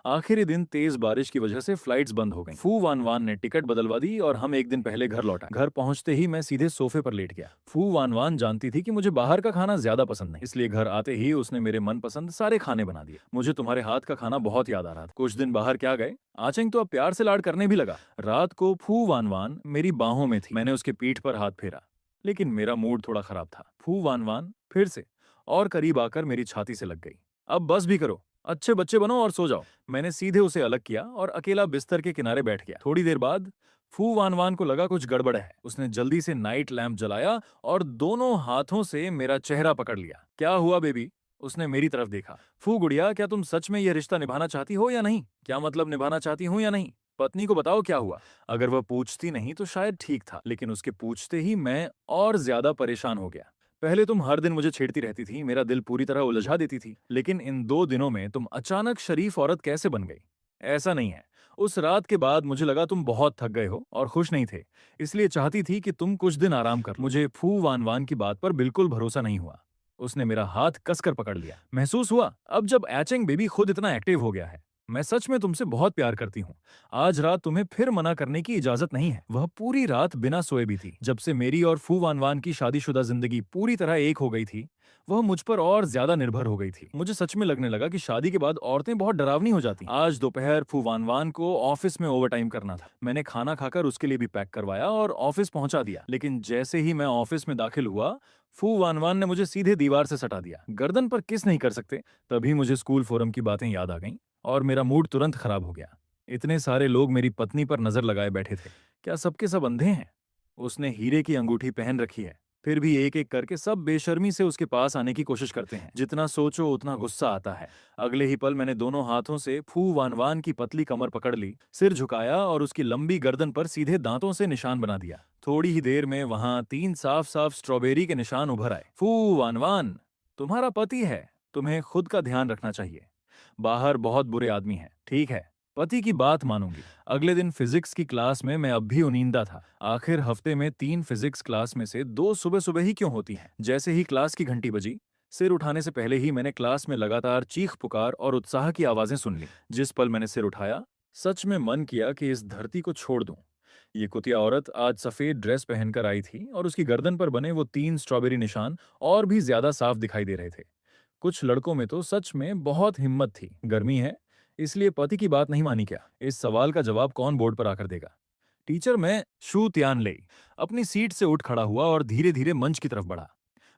आखिरी दिन तेज बारिश की वजह से फ्लाइट्स बंद हो गईं। फू वान वान ने टिकट बदलवा दी और हम एक दिन पहले घर लौटा। घर पहुंचते ही मैं सीधे सोफे पर लेट गया। फू वान वान जानती थी कि मुझे बाहर का खाना ज्यादा पसंद नहीं, इसलिए घर आते ही उसने मेरे मनपसंद सारे खाने बना दिए। मुझे तुम्हारे हाथ का खाना बहुत याद आ रहा था। कुछ दिन बाहर क्या गए, आचेंग तो अब प्यार से लाड करने भी लगा। रात को फू वान वान मेरी बाहों में थी। मैंने उसके पीठ पर हाथ फेरा, लेकिन मेरा मूड थोड़ा खराब था। फू वान वान फिर से और करीब आकर मेरी छाती से लग गई। अब बस भी करो, अच्छे बच्चे बनो और सो जाओ। मैंने सीधे उसे अलग किया और अकेला बिस्तर के किनारे बैठ गया। थोड़ी देर बाद फू वान वान को लगा कुछ गड़बड़ है। उसने जल्दी से नाइट लैंप जलाया और दोनों हाथों से मेरा चेहरा पकड़ लिया। क्या हुआ बेबी? उसने मेरी तरफ देखा। फू गुड़िया, क्या तुम सच में यह रिश्ता निभाना चाहती हो या नहीं? क्या मतलब निभाना चाहती हूँ या नहीं? पत्नी को बताओ क्या हुआ। अगर वह पूछती नहीं तो शायद ठीक था, लेकिन उसके पूछते ही मैं और ज्यादा परेशान हो गया। पहले तुम हर दिन मुझे छेड़ती रहती थी, मेरा दिल पूरी तरह उलझा देती थी, लेकिन इन 2 दिनों में तुम अचानक शरीफ औरत कैसे बन गई? ऐसा नहीं है। उस रात के बाद मुझे लगा तुम बहुत थक गए हो और खुश नहीं थे, इसलिए चाहती थी कि तुम कुछ दिन आराम कर लो। मुझे फू वान वान की बात पर बिल्कुल भरोसा नहीं हुआ। उसने मेरा हाथ कसकर पकड़ लिया। महसूस हुआ, अब जब एचेंग बेबी खुद इतना एक्टिव हो गया है, मैं सच में तुमसे बहुत प्यार करती हूँ। आज रात तुम्हें फिर मना करने की इजाजत नहीं है। वह पूरी रात बिना सोए भी थी। जब से मेरी और फू वान वान की शादीशुदा जिंदगी पूरी तरह एक हो गई थी, वह मुझ पर और ज्यादा निर्भर हो गई थी। मुझे सच में लगने लगा कि शादी के बाद औरतें बहुत डरावनी हो जाती। आज दोपहर फू वान वान को ऑफिस में ओवरटाइम करना था। मैंने खाना खाकर उसके लिए भी पैक करवाया और ऑफिस पहुंचा दिया। लेकिन जैसे ही मैं ऑफिस में दाखिल हुआ, फू वान वान ने मुझे सीधे दीवार से सटा दिया। गर्दन पर किस नहीं कर सकते। तभी मुझे स्कूल फोरम की बातें याद आ गईं और मेरा मूड तुरंत खराब हो गया। इतने सारे लोग मेरी पत्नी पर नजर लगाए बैठे थे। क्या सबके सब अंधे हैं? उसने हीरे की अंगूठी पहन रखी है, फिर भी एक एक करके सब बेशर्मी से उसके पास आने की कोशिश करते हैं। जितना सोचो उतना गुस्सा आता है। अगले ही पल मैंने दोनों हाथों से फू वान वान की पतली कमर पकड़ ली, सिर झुकाया और उसकी लंबी गर्दन पर सीधे दांतों से निशान बना दिया। थोड़ी ही देर में वहां 3 साफ साफ स्ट्रॉबेरी के निशान उभर आए। फू वान वान, तुम्हारा पति है, तुम्हें खुद का ध्यान रखना चाहिए। बाहर बहुत बुरे आदमी हैं, ठीक है? पति की बात मानूंगी। अगले दिन फिजिक्स की क्लास में मैं अब भी उनींदा था। आखिर हफ्ते में 3 फिजिक्स क्लास में से 2 सुबह सुबह ही क्यों होती हैं? जैसे ही क्लास की घंटी बजी, सिर उठाने से पहले ही मैंने क्लास में लगातार चीख पुकार और उत्साह की आवाजें सुन ली। जिस पल मैंने सिर उठाया, सच में मन किया कि इस धरती को छोड़ दूं। ये कुतिया औरत आज सफेद ड्रेस पहनकर आई थी और उसकी गर्दन पर बने वो 3 स्ट्रॉबेरी निशान और भी ज्यादा साफ दिखाई दे रहे थे। कुछ लड़कों में तो सच में बहुत हिम्मत थी। गर्मी है, इसलिए पति की बात नहीं मानी क्या? इस सवाल का जवाब कौन बोर्ड पर आकर देगा? टीचर, मैं शू त्यान ले अपनी सीट से उठ खड़ा हुआ और धीरे धीरे मंच की तरफ बढ़ा।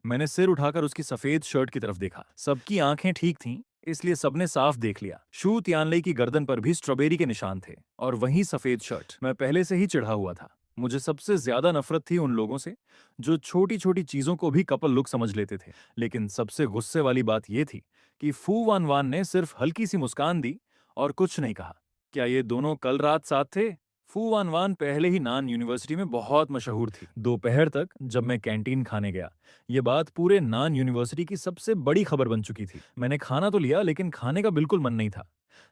मैंने सिर उठाकर उसकी सफेद शर्ट की तरफ देखा। सबकी आंखें ठीक थीं, इसलिए सबने साफ देख लिया। शू त्यानले की गर्दन पर भी स्ट्रॉबेरी के निशान थे और वही सफेद शर्ट। मैं पहले से ही चिढ़ा हुआ था। मुझे सबसे ज्यादा नफरत थी उन लोगों से जो छोटी छोटी चीजों को भी कपल लुक समझ लेते थे। लेकिन सबसे गुस्से वाली बात यह थी कि फू वान वान ने सिर्फ हल्की सी मुस्कान दी और कुछ नहीं कहा। क्या ये दोनों कल रात साथ थे? फू वान वान पहले ही नान यूनिवर्सिटी में बहुत मशहूर थी। दोपहर तक जब मैं कैंटीन खाने गया, ये बात पूरे नान यूनिवर्सिटी की सबसे बड़ी खबर बन चुकी थी। मैंने खाना तो लिया, लेकिन खाने का बिल्कुल मन नहीं था।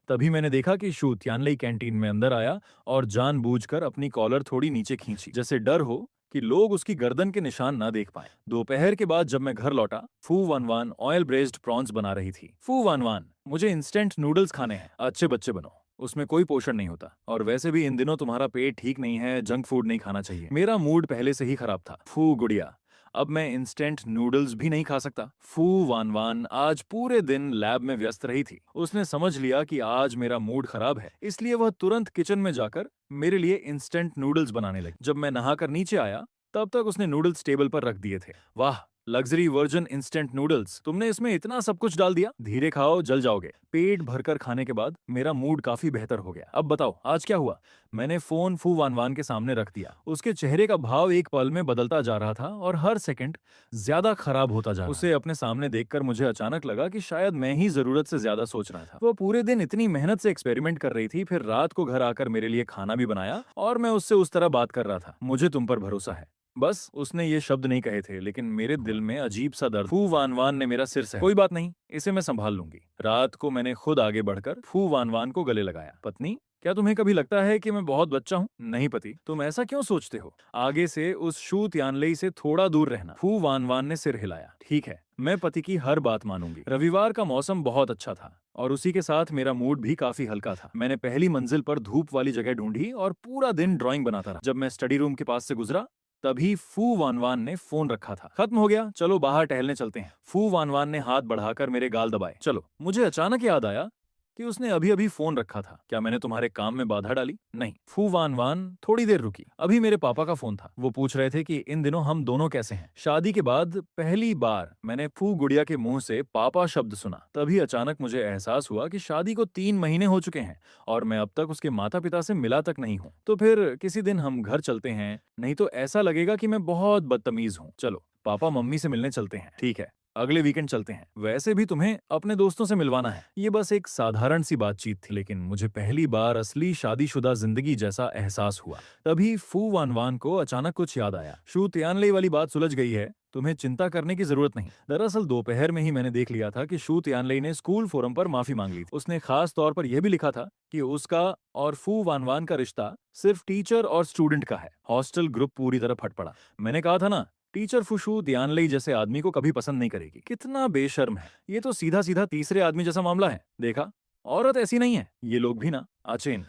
तभी मैंने देखा कि शू त्यानलई कैंटीन में अंदर आया और जानबूझकर अपनी कॉलर थोड़ी नीचे खींची, जैसे डर हो कि लोग उसकी गर्दन के निशान ना देख पाए। दोपहर के बाद जब मैं घर लौटा, फू one one oil braced prawns बना रही थी। फू वन वन, मुझे इंस्टेंट नूडल्स खाने हैं। अच्छे बच्चे बनो, उसमें कोई पोषण नहीं होता, और वैसे भी इन दिनों तुम्हारा पेट ठीक नहीं है, जंक फूड नहीं खाना चाहिए। मेरा मूड पहले से ही खराब था। फू गुड़िया, अब मैं इंस्टेंट नूडल्स भी नहीं खा सकता। फू वान वान आज पूरे दिन लैब में व्यस्त रही थी। उसने समझ लिया कि आज मेरा मूड खराब है, इसलिए वह तुरंत किचन में जाकर मेरे लिए इंस्टेंट नूडल्स बनाने लगी। जब मैं नहाकर नीचे आया, तब तक उसने नूडल्स टेबल पर रख दिए थे। वाह, लग्जरी वर्जन इंस्टेंट नूडल्स, तुमने इसमें इतना सब कुछ डाल दिया। धीरे खाओ, जल जाओगे। पेट भरकर खाने के बाद मेरा मूड काफी बेहतर हो गया। अब बताओ आज क्या हुआ? मैंने फोन फू वान वान के सामने रख दिया। उसके चेहरे का भाव एक पल में बदलता जा रहा था और हर सेकंड ज्यादा खराब होता जा रहा था। उसे अपने सामने देखकर मुझे अचानक लगा कि शायद मैं ही जरूरत से ज्यादा सोच रहा था। वो पूरे दिन इतनी मेहनत से एक्सपेरिमेंट कर रही थी, फिर रात को घर आकर मेरे लिए खाना भी बनाया, और मैं उससे उस तरह बात कर रहा था। मुझे तुम पर भरोसा है। बस उसने ये शब्द नहीं कहे थे, लेकिन मेरे दिल में अजीब सा दर्द। फू वान वान ने मेरा सिर सहलाया। कोई बात नहीं, इसे मैं संभाल लूंगी। रात को मैंने खुद आगे बढ़कर फू वान वान को गले लगाया। पत्नी, क्या तुम्हें कभी लगता है कि मैं बहुत बच्चा हूँ? नहीं पति, तुम ऐसा क्यों सोचते हो? आगे से उस शू त्यानलेई से थोड़ा दूर रहना। फू वान वान ने सिर हिलाया। ठीक है, मैं पति की हर बात मानूंगी। रविवार का मौसम बहुत अच्छा था और उसी के साथ मेरा मूड भी काफी हल्का था। मैंने पहली मंजिल पर धूप वाली जगह ढूंढी और पूरा दिन ड्राइंग बनाता रहा। जब मैं स्टडी रूम के पास से गुजरा, तभी फू वान वान ने फोन रखा था। खत्म हो गया, चलो बाहर टहलने चलते हैं। फू वान वान ने हाथ बढ़ाकर मेरे गाल दबाए। चलो। मुझे अचानक याद आया कि उसने अभी अभी फोन रखा था। क्या मैंने तुम्हारे काम में बाधा डाली? नहीं। फू वान वान थोड़ी देर रुकी। अभी मेरे पापा का फोन था। वो पूछ रहे थे कि इन दिनों हम दोनों कैसे हैं। शादी के बाद पहली बार मैंने फू गुड़िया के मुंह से पापा शब्द सुना। तभी अचानक मुझे एहसास हुआ कि शादी को 3 महीने हो चुके हैं और मैं अब तक उसके माता पिता से मिला तक नहीं हूँ। तो फिर किसी दिन हम घर चलते हैं, नहीं तो ऐसा लगेगा कि मैं बहुत बदतमीज हूँ। चलो, पापा मम्मी से मिलने चलते हैं। ठीक है, अगले वीकेंड चलते हैं। वैसे भी तुम्हें अपने दोस्तों से मिलवाना है। ये बस एक साधारण सी बातचीत थी, लेकिन मुझे पहली बार असली शादीशुदा जिंदगी जैसा एहसास हुआ। तभी फू वान वान को अचानक कुछ याद आया। शू त्यानले वाली बात सुलझ गई है, तुम्हें चिंता करने की जरूरत नहीं। दरअसल दोपहर में ही मैंने देख लिया था कि शू त्यानले ने स्कूल फोरम पर माफी मांग ली थी। उसने खास तौर पर यह भी लिखा था कि उसका और फू वान वान का रिश्ता सिर्फ टीचर और स्टूडेंट का है। हॉस्टल ग्रुप पूरी तरह फट पड़ा। मैंने कहा था ना, टीचर फुशू त्यानलेई जैसे आदमी को कभी पसंद नहीं करेगी। कितना बेशर्म है। ये तो सीधा सीधा तीसरे आदमी जैसा मामला है। देखा, औरत ऐसी नहीं है। ये लोग भी ना। आचेन,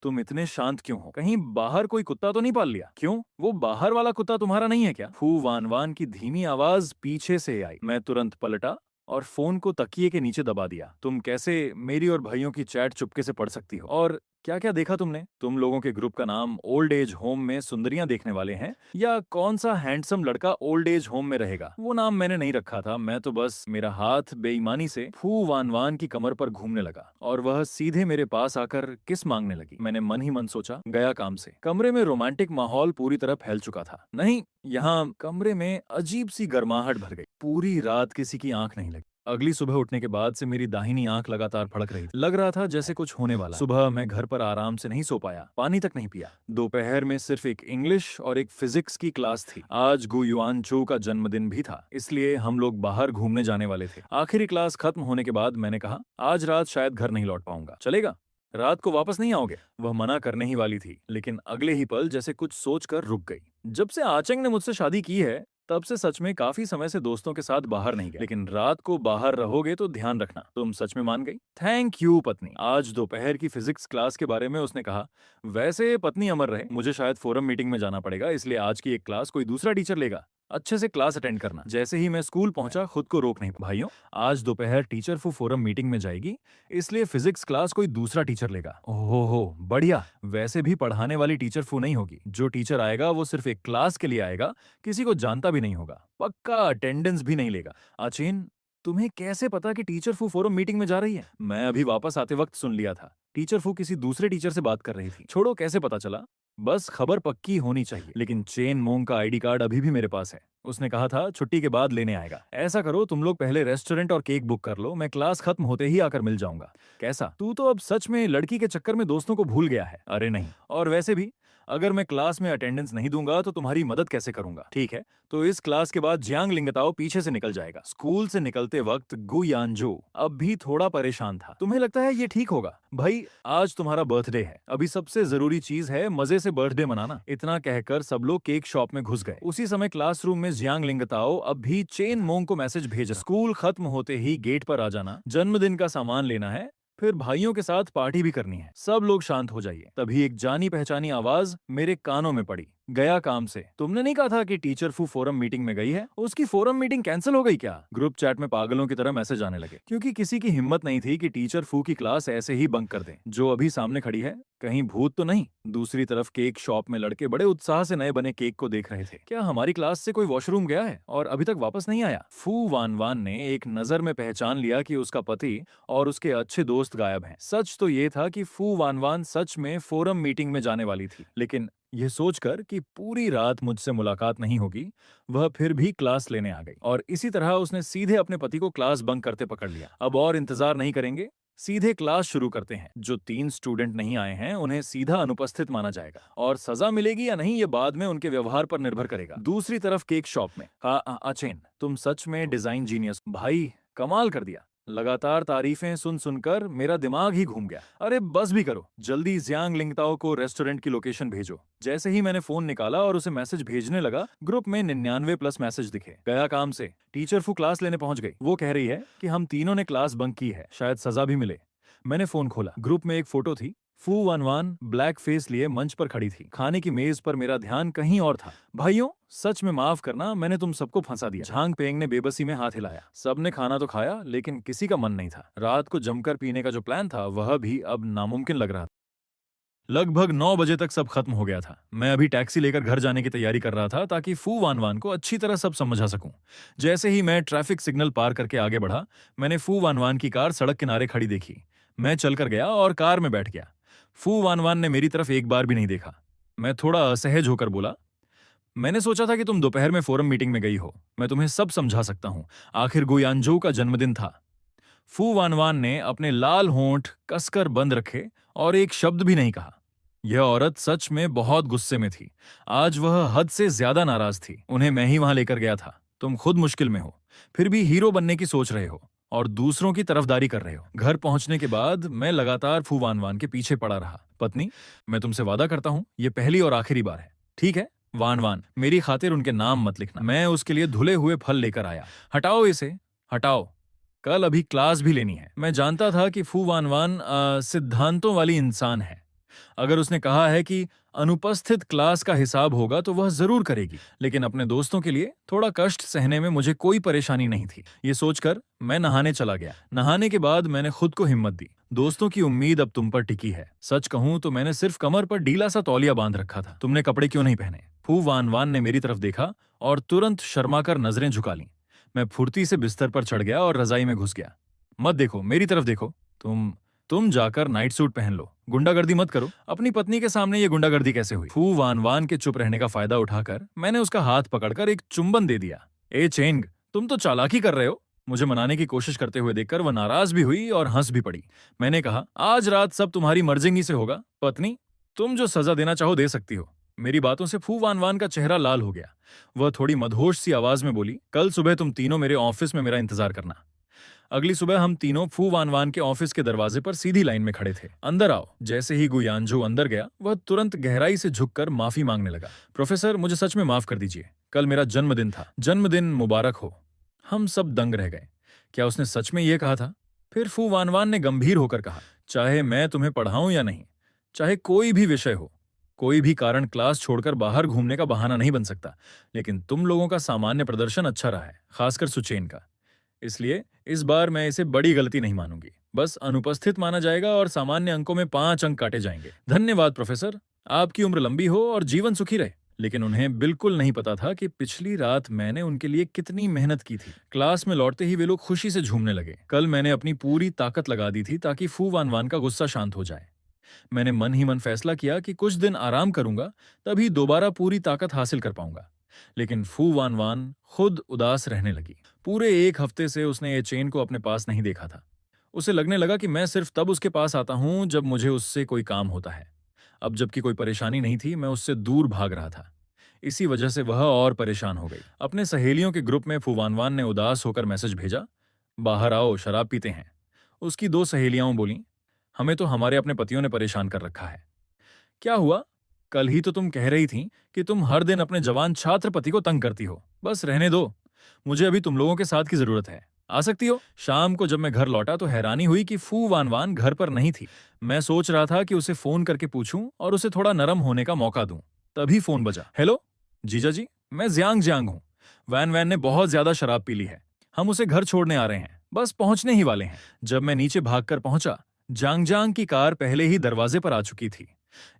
तुम इतने शांत क्यों हो? कहीं बाहर कोई कुत्ता तो नहीं पाल लिया? क्यों, वो बाहर वाला कुत्ता तुम्हारा नहीं है क्या? फू वान वान की धीमी आवाज पीछे से आई। मैं तुरंत पलटा और फोन को तकिए के नीचे दबा दिया। तुम कैसे मेरी और भाइयों की चैट चुपके से पढ़ सकती हो? और क्या क्या देखा तुमने? तुम लोगों के ग्रुप का नाम ओल्ड एज होम में सुंदरियां देखने वाले हैं, या कौन सा हैंडसम लड़का ओल्ड एज होम में रहेगा? वो नाम मैंने नहीं रखा था। मैं तो बस, मेरा हाथ बेईमानी से फू वान वान की कमर पर घूमने लगा और वह सीधे मेरे पास आकर किस मांगने लगी। मैंने मन ही मन सोचा, गया काम से। कमरे में रोमांटिक माहौल पूरी तरह फैल चुका था। नहीं, यहाँ कमरे में अजीब सी गर्माहट भर गई। पूरी रात किसी की आंख नहीं लगी। अगली सुबह उठने के बाद से मेरी दाहिनी आंख लगातार फड़क रही थी। लग रहा था जैसे कुछ होने वाला। सुबह मैं घर पर आराम से नहीं सो पाया, पानी तक नहीं पिया। दोपहर में सिर्फ एक इंग्लिश और एक फिजिक्स की क्लास थी। आज गु युआन चो का जन्मदिन भी था, इसलिए हम लोग बाहर घूमने जाने वाले थे। आखिरी क्लास खत्म होने के बाद मैंने कहा, आज रात शायद घर नहीं लौट पाऊंगा, चलेगा? रात को वापस नहीं आओगे? वह मना करने ही वाली थी, लेकिन अगले ही पल जैसे कुछ सोचकर रुक गई। जब से आचंग ने मुझसे शादी की है, तब से सच में काफी समय से दोस्तों के साथ बाहर नहीं गए, लेकिन रात को बाहर रहोगे तो ध्यान रखना। तुम सच में मान गई? थैंक यू पत्नी। आज दोपहर की फिजिक्स क्लास के बारे में उसने कहा। वैसे पत्नी अमर रहे, मुझे शायद फोरम मीटिंग में जाना पड़ेगा, इसलिए आज की एक क्लास कोई दूसरा टीचर लेगा। अच्छे से क्लास अटेंड करना। जैसे ही मैं स्कूल पहुंचा, खुद को रोक नहीं पाया। भाइयों, आज दोपहर टीचर फोरम मीटिंग में जाएगी, इसलिए फिजिक्स क्लास कोई दूसरा टीचर लेगा। ओहो हो, बढ़िया। वैसे भी पढ़ाने वाली टीचर फू नहीं होगी। जो टीचर आएगा वो सिर्फ एक क्लास के लिए आएगा, किसी को जानता भी नहीं होगा, पक्का अटेंडेंस भी नहीं लेगा। आचिन, तुम्हें कैसे पता कि टीचर फू फोरम मीटिंग में जा रही है? मैं अभी वापस आते वक्त सुन लिया था। टीचर फू किसी दूसरे टीचर से बात कर रही थी। छोड़ो, कैसे पता चला, बस खबर पक्की होनी चाहिए। लेकिन चेन मोंग का आईडी कार्ड अभी भी मेरे पास है। उसने कहा था छुट्टी के बाद लेने आएगा। ऐसा करो, तुम लोग पहले रेस्टोरेंट और केक बुक कर लो, मैं क्लास खत्म होते ही आकर मिल जाऊंगा। कैसा? तू तो अब सच में लड़की के चक्कर में दोस्तों को भूल गया है। अरे नहीं, और वैसे भी अगर मैं क्लास में अटेंडेंस नहीं दूंगा तो तुम्हारी मदद कैसे करूंगा? ठीक है, तो इस क्लास के बाद जियांग लिंगताओ पीछे से निकल जाएगा। स्कूल से निकलते वक्त गु यानजो अब भी थोड़ा परेशान था। तुम्हें लगता है ये ठीक होगा? भाई, आज तुम्हारा बर्थडे है, अभी सबसे जरूरी चीज है मजे से बर्थडे मनाना। इतना कहकर सब लोग केक शॉप में घुस गए। उसी समय क्लासरूम में जियांग लिंगताओ अब भी चेन मोंग को मैसेज भेज रहा, स्कूल खत्म होते ही गेट पर आ जाना, जन्मदिन का सामान लेना है, फिर भाइयों के साथ पार्टी भी करनी है। सब लोग शांत हो जाइए। तभी एक जानी पहचानी आवाज मेरे कानों में पड़ी। गया काम से। तुमने नहीं कहा था कि टीचर फू फोरम मीटिंग में गई है? उसकी फोरम मीटिंग कैंसिल हो गई क्या? ग्रुप चैट में पागलों की तरह मैसेज आने लगे, क्योंकि किसी की हिम्मत नहीं थी कि टीचर फू की क्लास ऐसे ही बंक कर दे। जो अभी सामने खड़ी है, कहीं भूत तो नहीं? दूसरी तरफ केक शॉप में लड़के बड़े उत्साह से नए बने केक को देख रहे थे। क्या हमारी क्लास से कोई वॉशरूम गया है और अभी तक वापस नहीं आया? फू वान वान ने एक नजर में पहचान लिया कि उसका पति और उसके अच्छे दोस्त गायब हैं। सच तो ये था कि फू वान वान सच में फोरम मीटिंग में जाने वाली थी, लेकिन यह सोचकर कि पूरी रात मुझसे मुलाकात नहीं होगी, वह फिर भी क्लास लेने आ गई। और इसी तरह उसने सीधे अपने पति को क्लास बंक करते पकड़ लिया। अब और इंतजार नहीं करेंगे, सीधे क्लास शुरू करते हैं। जो 3 स्टूडेंट नहीं आए हैं उन्हें सीधा अनुपस्थित माना जाएगा, और सजा मिलेगी या नहीं ये बाद में उनके व्यवहार पर निर्भर करेगा। दूसरी तरफ केक शॉप में अचेन, तुम सच में डिजाइन जीनियस भाई, कमाल कर दिया। लगातार तारीफें सुन सुनकर मेरा दिमाग ही घूम गया। अरे बस भी करो, जल्दी जियांग लिंगताओ को रेस्टोरेंट की लोकेशन भेजो। जैसे ही मैंने फोन निकाला और उसे मैसेज भेजने लगा, ग्रुप में 99+ मैसेज दिखे। गया काम से, टीचर फू क्लास लेने पहुंच गई। वो कह रही है कि हम तीनों ने क्लास बंक की है, शायद सजा भी मिले। मैंने फोन खोला, ग्रुप में एक फोटो थी। फू वन वन ब्लैक फेस लिए मंच पर खड़ी थी। खाने की मेज पर मेरा ध्यान कहीं और था। भाइयों, सच में माफ करना, मैंने तुम सबको फंसा दिया। झांग पेंग ने बेबसी में हाथ हिलाया। सबने खाना तो खाया, लेकिन किसी का मन नहीं था। रात को जमकर पीने का जो प्लान था वह भी अब नामुमकिन लग रहा था। लगभग 9 बजे तक सब खत्म हो गया था। मैं अभी टैक्सी लेकर घर जाने की तैयारी कर रहा था, ताकि फू वान वान को अच्छी तरह सब समझा सकूं। जैसे ही मैं ट्रैफिक सिग्नल पार करके आगे बढ़ा, मैंने फू वान वान की कार सड़क किनारे खड़ी देखी। मैं चलकर गया और कार में बैठ गया। फू वान वान ने मेरी तरफ एक बार भी नहीं देखा। मैं थोड़ा असहज होकर बोला, मैंने सोचा था कि तुम दोपहर में फोरम मीटिंग में गई हो। मैं तुम्हें सब समझा सकता हूं, आखिर गुयांजो का जन्मदिन था। फू वान वान ने अपने लाल होंठ कसकर बंद रखे और एक शब्द भी नहीं कहा। यह औरत सच में बहुत गुस्से में थी। आज वह हद से ज्यादा नाराज थी। उन्हें मैं ही वहां लेकर गया था। तुम खुद मुश्किल में हो, फिर भी हीरो बनने की सोच रहे हो और दूसरों की तरफदारी कर रहे हो। घर पहुंचने के बाद मैं लगातार फू वान वान के पीछे पड़ा रहा। पत्नी, मैं तुमसे वादा करता हूं, ये पहली और आखिरी बार है, ठीक है? वान वान, मेरी खातिर उनके नाम मत लिखना। मैं उसके लिए धुले हुए फल लेकर आया। हटाओ इसे, हटाओ। कल अभी क्लास भी लेनी है। मैं जानता था कि फू वान वान सिद्धांतों वाली इंसान है। अगर उसने कहा है कि अनुपस्थित क्लास का हिसाब होगा तो वह जरूर करेगी, लेकिन अपने दोस्तों के लिए थोड़ा कष्ट सहने में मुझे कोई परेशानी नहीं थी। ये सोचकर मैं नहाने चला गया। नहाने के बाद मैंने खुद को हिम्मत दी। दोस्तों की उम्मीद अब तुम पर टिकी है। सच कहूं तो मैंने सिर्फ कमर पर ढीला सा तौलिया बांध रखा था। तुमने कपड़े क्यों नहीं पहने? फू वान वान ने मेरी तरफ देखा और तुरंत शर्माकर नजरें झुका ली। मैं फुर्ती से बिस्तर पर चढ़ गया और रजाई में घुस गया। मत देखो, मेरी तरफ देखो। तुम जाकर नाइट सूट पहन लो, गुंडागर्दी मत करो। अपनी पत्नी के सामने ये गुंडागर्दी कैसे हुई? फू वान वान के चुप रहने का फायदा उठाकर मैंने उसका हाथ पकड़कर एक चुंबन दे दिया। ए चेंग, तुम तो चालाकी कर रहे हो। मुझे मनाने की कोशिश करते हुए देखकर वह नाराज भी हुई और हंस भी पड़ी। मैंने कहा, आज रात सब तुम्हारी मर्जिंगी से होगा। पत्नी, तुम जो सजा देना चाहो दे सकती हो। मेरी बातों से फू वान वान का चेहरा लाल हो गया। वह थोड़ी मदहोश सी आवाज में बोली, कल सुबह तुम तीनों मेरे ऑफिस में मेरा इंतजार करना। अगली सुबह हम तीनों फू वान वान के ऑफिस के दरवाजे पर सीधी लाइन में खड़े थे। अंदर आओ। जैसे ही गुयांजू अंदर गया, वह तुरंत गहराई से झुककर माफी मांगने लगा। प्रोफेसर, मुझे सच में माफ कर दीजिए, कल मेरा जन्मदिन था। जन्मदिन मुबारक हो। हम सब दंग रह गए। क्या उसने सच में ये कहा था? फिर फू वान वान ने गंभीर होकर कहा, चाहे मैं तुम्हें पढ़ाऊं या नहीं, चाहे कोई भी विषय हो, कोई भी कारण क्लास छोड़कर बाहर घूमने का बहाना नहीं बन सकता। लेकिन तुम लोगों का सामान्य प्रदर्शन अच्छा रहा है, खासकर सुचेन का। इसलिए इस बार मैं इसे बड़ी गलती नहीं मानूंगी। बस अनुपस्थित माना जाएगा और सामान्य अंकों में 5 अंक काटे जाएंगे। धन्यवाद प्रोफेसर, आपकी उम्र लंबी हो और जीवन सुखी रहे। लेकिन उन्हें बिल्कुल नहीं पता था कि पिछली रात मैंने उनके लिए कितनी मेहनत की थी। क्लास में लौटते ही वे लोग खुशी से झूमने लगे। कल मैंने अपनी पूरी ताकत लगा दी थी ताकि फू वान वान का गुस्सा शांत हो जाए। मैंने मन ही मन फैसला किया कि कुछ दिन आराम करूंगा, तभी दोबारा पूरी ताकत हासिल कर पाऊंगा। लेकिन फू वान वान खुद उदास रहने लगी। पूरे 1 हफ्ते से उसने एचेन को अपने पास नहीं देखा था। उसे लगने लगा कि मैं सिर्फ तब उसके पास आता हूं जब मुझे उससे कोई काम होता है। अब जबकि कोई परेशानी नहीं थी, मैं उससे दूर भाग रहा था। इसी वजह से वह और परेशान हो गई। अपने सहेलियों के ग्रुप में फू वान वान ने उदास होकर मैसेज भेजा, बाहर आओ, शराब पीते हैं। उसकी 2 सहेलियां बोलीं, हमें तो हमारे अपने पतियों ने परेशान कर रखा है। क्या हुआ? कल ही तो तुम कह रही थी कि तुम हर दिन अपने जवान छात्र पति को तंग करती हो। बस रहने दो, मुझे अभी तुम लोगों के साथ की जरूरत है। आ सकती हो। शाम को जब मैं घर लौटा तो हैरानी हुई कि फू वान वान घर पर नहीं थी। मैं सोच रहा था कि उसे फोन करके पूछूं और उसे थोड़ा नरम होने का मौका दूं। तभी फोन बजा। हेलो जीजा जी, मैं जियांग जियांग हूं। वैन वैन ने बहुत ज्यादा शराब पी ली है। हम उसे घर छोड़ने आ रहे हैं, बस पहुंचने ही वाले हैं। जब मैं नीचे भागकर पहुंचा, जांग जांग की कार पहले ही दरवाजे पर आ चुकी थी।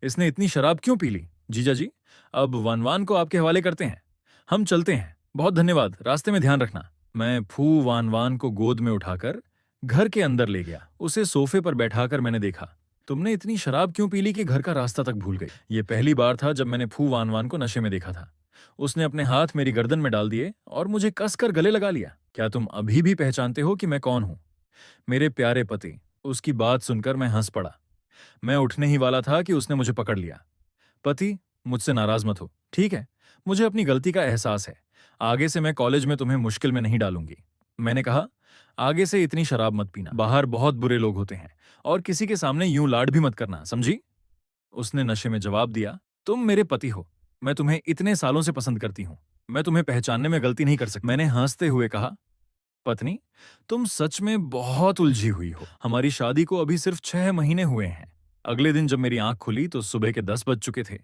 इसने इतनी शराब क्यों पी ली? जीजा जी, अब वान वान को आपके हवाले करते हैं। हम चलते हैं। बहुत धन्यवाद, रास्ते में ध्यान रखना। मैं फू वान वान को गोद में उठाकर घर के अंदर ले गया। उसे सोफे पर बैठाकर मैंने देखा, तुमने इतनी शराब क्यों पी ली कि घर का रास्ता तक भूल गई? ये पहली बार था जब मैंने फू वान वान को नशे में देखा था। उसने अपने हाथ मेरी गर्दन में डाल दिए और मुझे कसकर गले लगा लिया। क्या तुम अभी भी पहचानते हो कि मैं कौन हूं? मेरे प्यारे पति। उसकी बात सुनकर मैं हंस पड़ा। मैं उठने ही वाला था कि उसने मुझे पकड़ लिया। पति, मुझसे नाराज मत हो, ठीक है? मुझे अपनी गलती का एहसास है। आगे से मैं कॉलेज में तुम्हें मुश्किल में नहीं डालूंगी। मैंने कहा, आगे से इतनी शराब मत पीना। बाहर बहुत बुरे लोग होते हैं और किसी के सामने यूं लाड भी मत करना, समझी? उसने नशे में जवाब दिया, तुम मेरे पति हो। मैं तुम्हें इतने सालों से पसंद करती हूं। मैं तुम्हें पहचानने में गलती नहीं कर सकती। मैंने हंसते हुए कहा, पत्नी, तुम सच में बहुत उलझी हुई हो। हमारी शादी को अभी सिर्फ 6 महीने हुए हैं। अगले दिन जब मेरी आंख खुली तो सुबह के 10 बज चुके थे।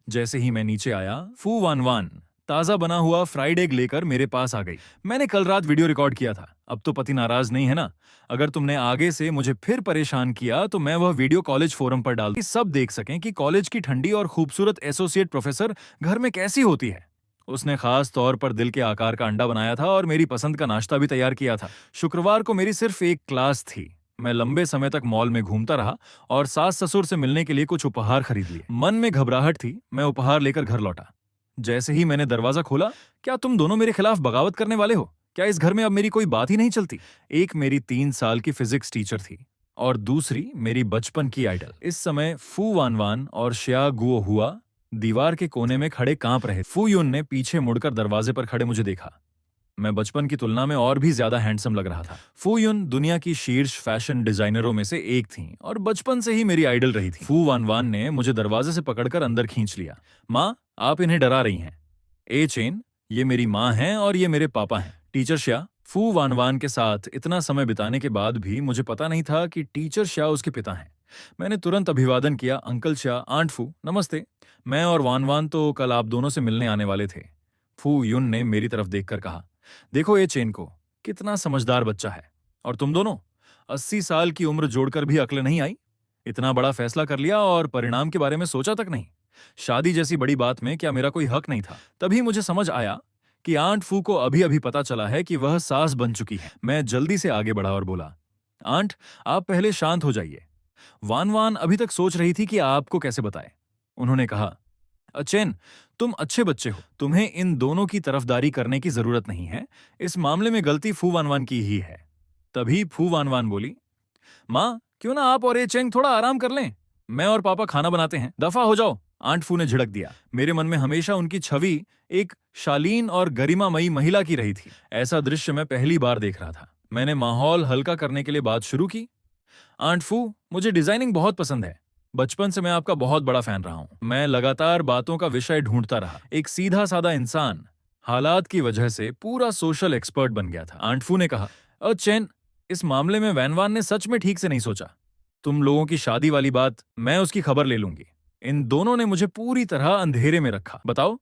जैसे ही मैं नीचे आया, फू वान वान ताजा बना हुआ फ्राइड एग लेकर मेरे पास आ गई। मैंने कल रात वीडियो रिकॉर्ड किया था। अब तो पति नाराज नहीं है ना? अगर तुमने आगे से मुझे फिर परेशान किया तो मैं वह वीडियो कॉलेज फोरम पर डाल, सब देख सकें कि कॉलेज की ठंडी और खूबसूरत एसोसिएट प्रोफेसर घर में कैसी होती है। उसने खास तौर पर दिल के आकार का अंडा बनाया था और मेरी पसंद का नाश्ता भी तैयार किया था। शुक्रवार को मेरी सिर्फ एक क्लास थी। मैं लंबे समय तक मॉल में घूमता रहा और सास ससुर से मिलने के लिए कुछ उपहार खरीद लिए। मन में घबराहट थी। मैं उपहार लेकर घर लौटा। जैसे ही मैंने दरवाजा खोला, क्या तुम दोनों मेरे खिलाफ बगावत करने वाले हो? क्या इस घर में अब मेरी कोई बात ही नहीं चलती? एक मेरी 3 साल की फिजिक्स टीचर थी और दूसरी मेरी बचपन की आइडल। इस समय फू वान वान और श्या गुओ हुआ दीवार के कोने में खड़े कांप रहे। फू युन ने पीछे मुड़कर दरवाजे पर खड़े मुझे देखा। मैं बचपन की तुलना में और भी ज्यादा हैंडसम लग रहा था। फू युन दुनिया की शीर्ष फैशन डिजाइनरों में से एक थीं और बचपन से ही मेरी आइडल रही थी। फू वान वान ने मुझे दरवाजे से पकड़कर अंदर खींच लिया। माँ, आप इन्हें डरा रही हैं। ए चेन, ये मेरी माँ हैं और ये मेरे पापा हैं। टीचर श्या। फू वान वान के साथ इतना समय बिताने के बाद भी मुझे पता नहीं था कि टीचर श्या उसके पिता हैं। मैंने तुरंत अभिवादन किया, अंकल श्या, आंट फू, नमस्ते। मैं और वान वान तो कल आप दोनों से मिलने आने वाले थे। फू युन ने मेरी तरफ देखकर कहा, देखो ये चेन को, कितना समझदार बच्चा है। और तुम दोनों 80 साल की उम्र जोड़कर भी अक्ल नहीं आई? इतना बड़ा फैसला कर लिया और परिणाम के बारे में सोचा तक नहीं। शादी जैसी बड़ी बात में क्या मेरा कोई हक नहीं था? तभी मुझे समझ आया कि आंट फू को अभी अभी पता चला है कि वह सास बन चुकी है। मैं जल्दी से आगे बढ़ा और बोला, आंट, आप पहले शांत हो जाइए। वान वान अभी तक सोच रही थी कि आपको कैसे बताए। उन्होंने कहा, चेन, तुम अच्छे बच्चे हो, तुम्हें इन दोनों की तरफदारी करने की जरूरत नहीं है। इस मामले में गलती फू वान वान की ही है। तभी फू वान वान बोली, माँ, क्यों ना आप और ये चेंग थोड़ा आराम कर लें? मैं और पापा खाना बनाते हैं, दफा हो जाओ। आंट फू ने झिड़क दिया। मेरे मन में हमेशा उनकी छवि एक शालीन और गरिमामयी महिला की रही थी। ऐसा दृश्य मैं पहली बार देख रहा था। मैंने माहौल हल्का करने के लिए बात शुरू की। आंट फू, मुझे डिजाइनिंग बहुत पसंद है। बचपन से मैं आपका बहुत बड़ा फैन रहा हूं। मैं लगातार बातों का विषय ढूंढता रहा। एक सीधा साधा इंसान हालात की वजह से पूरा सोशल एक्सपर्ट बन गया था। आंट फू ने कहा, चैन, इस मामले में वैनवान ने सच में ठीक से नहीं सोचा। तुम लोगों की शादी वाली बात, मैं उसकी खबर ले लूंगी। इन दोनों ने मुझे पूरी तरह अंधेरे में रखा। बताओ,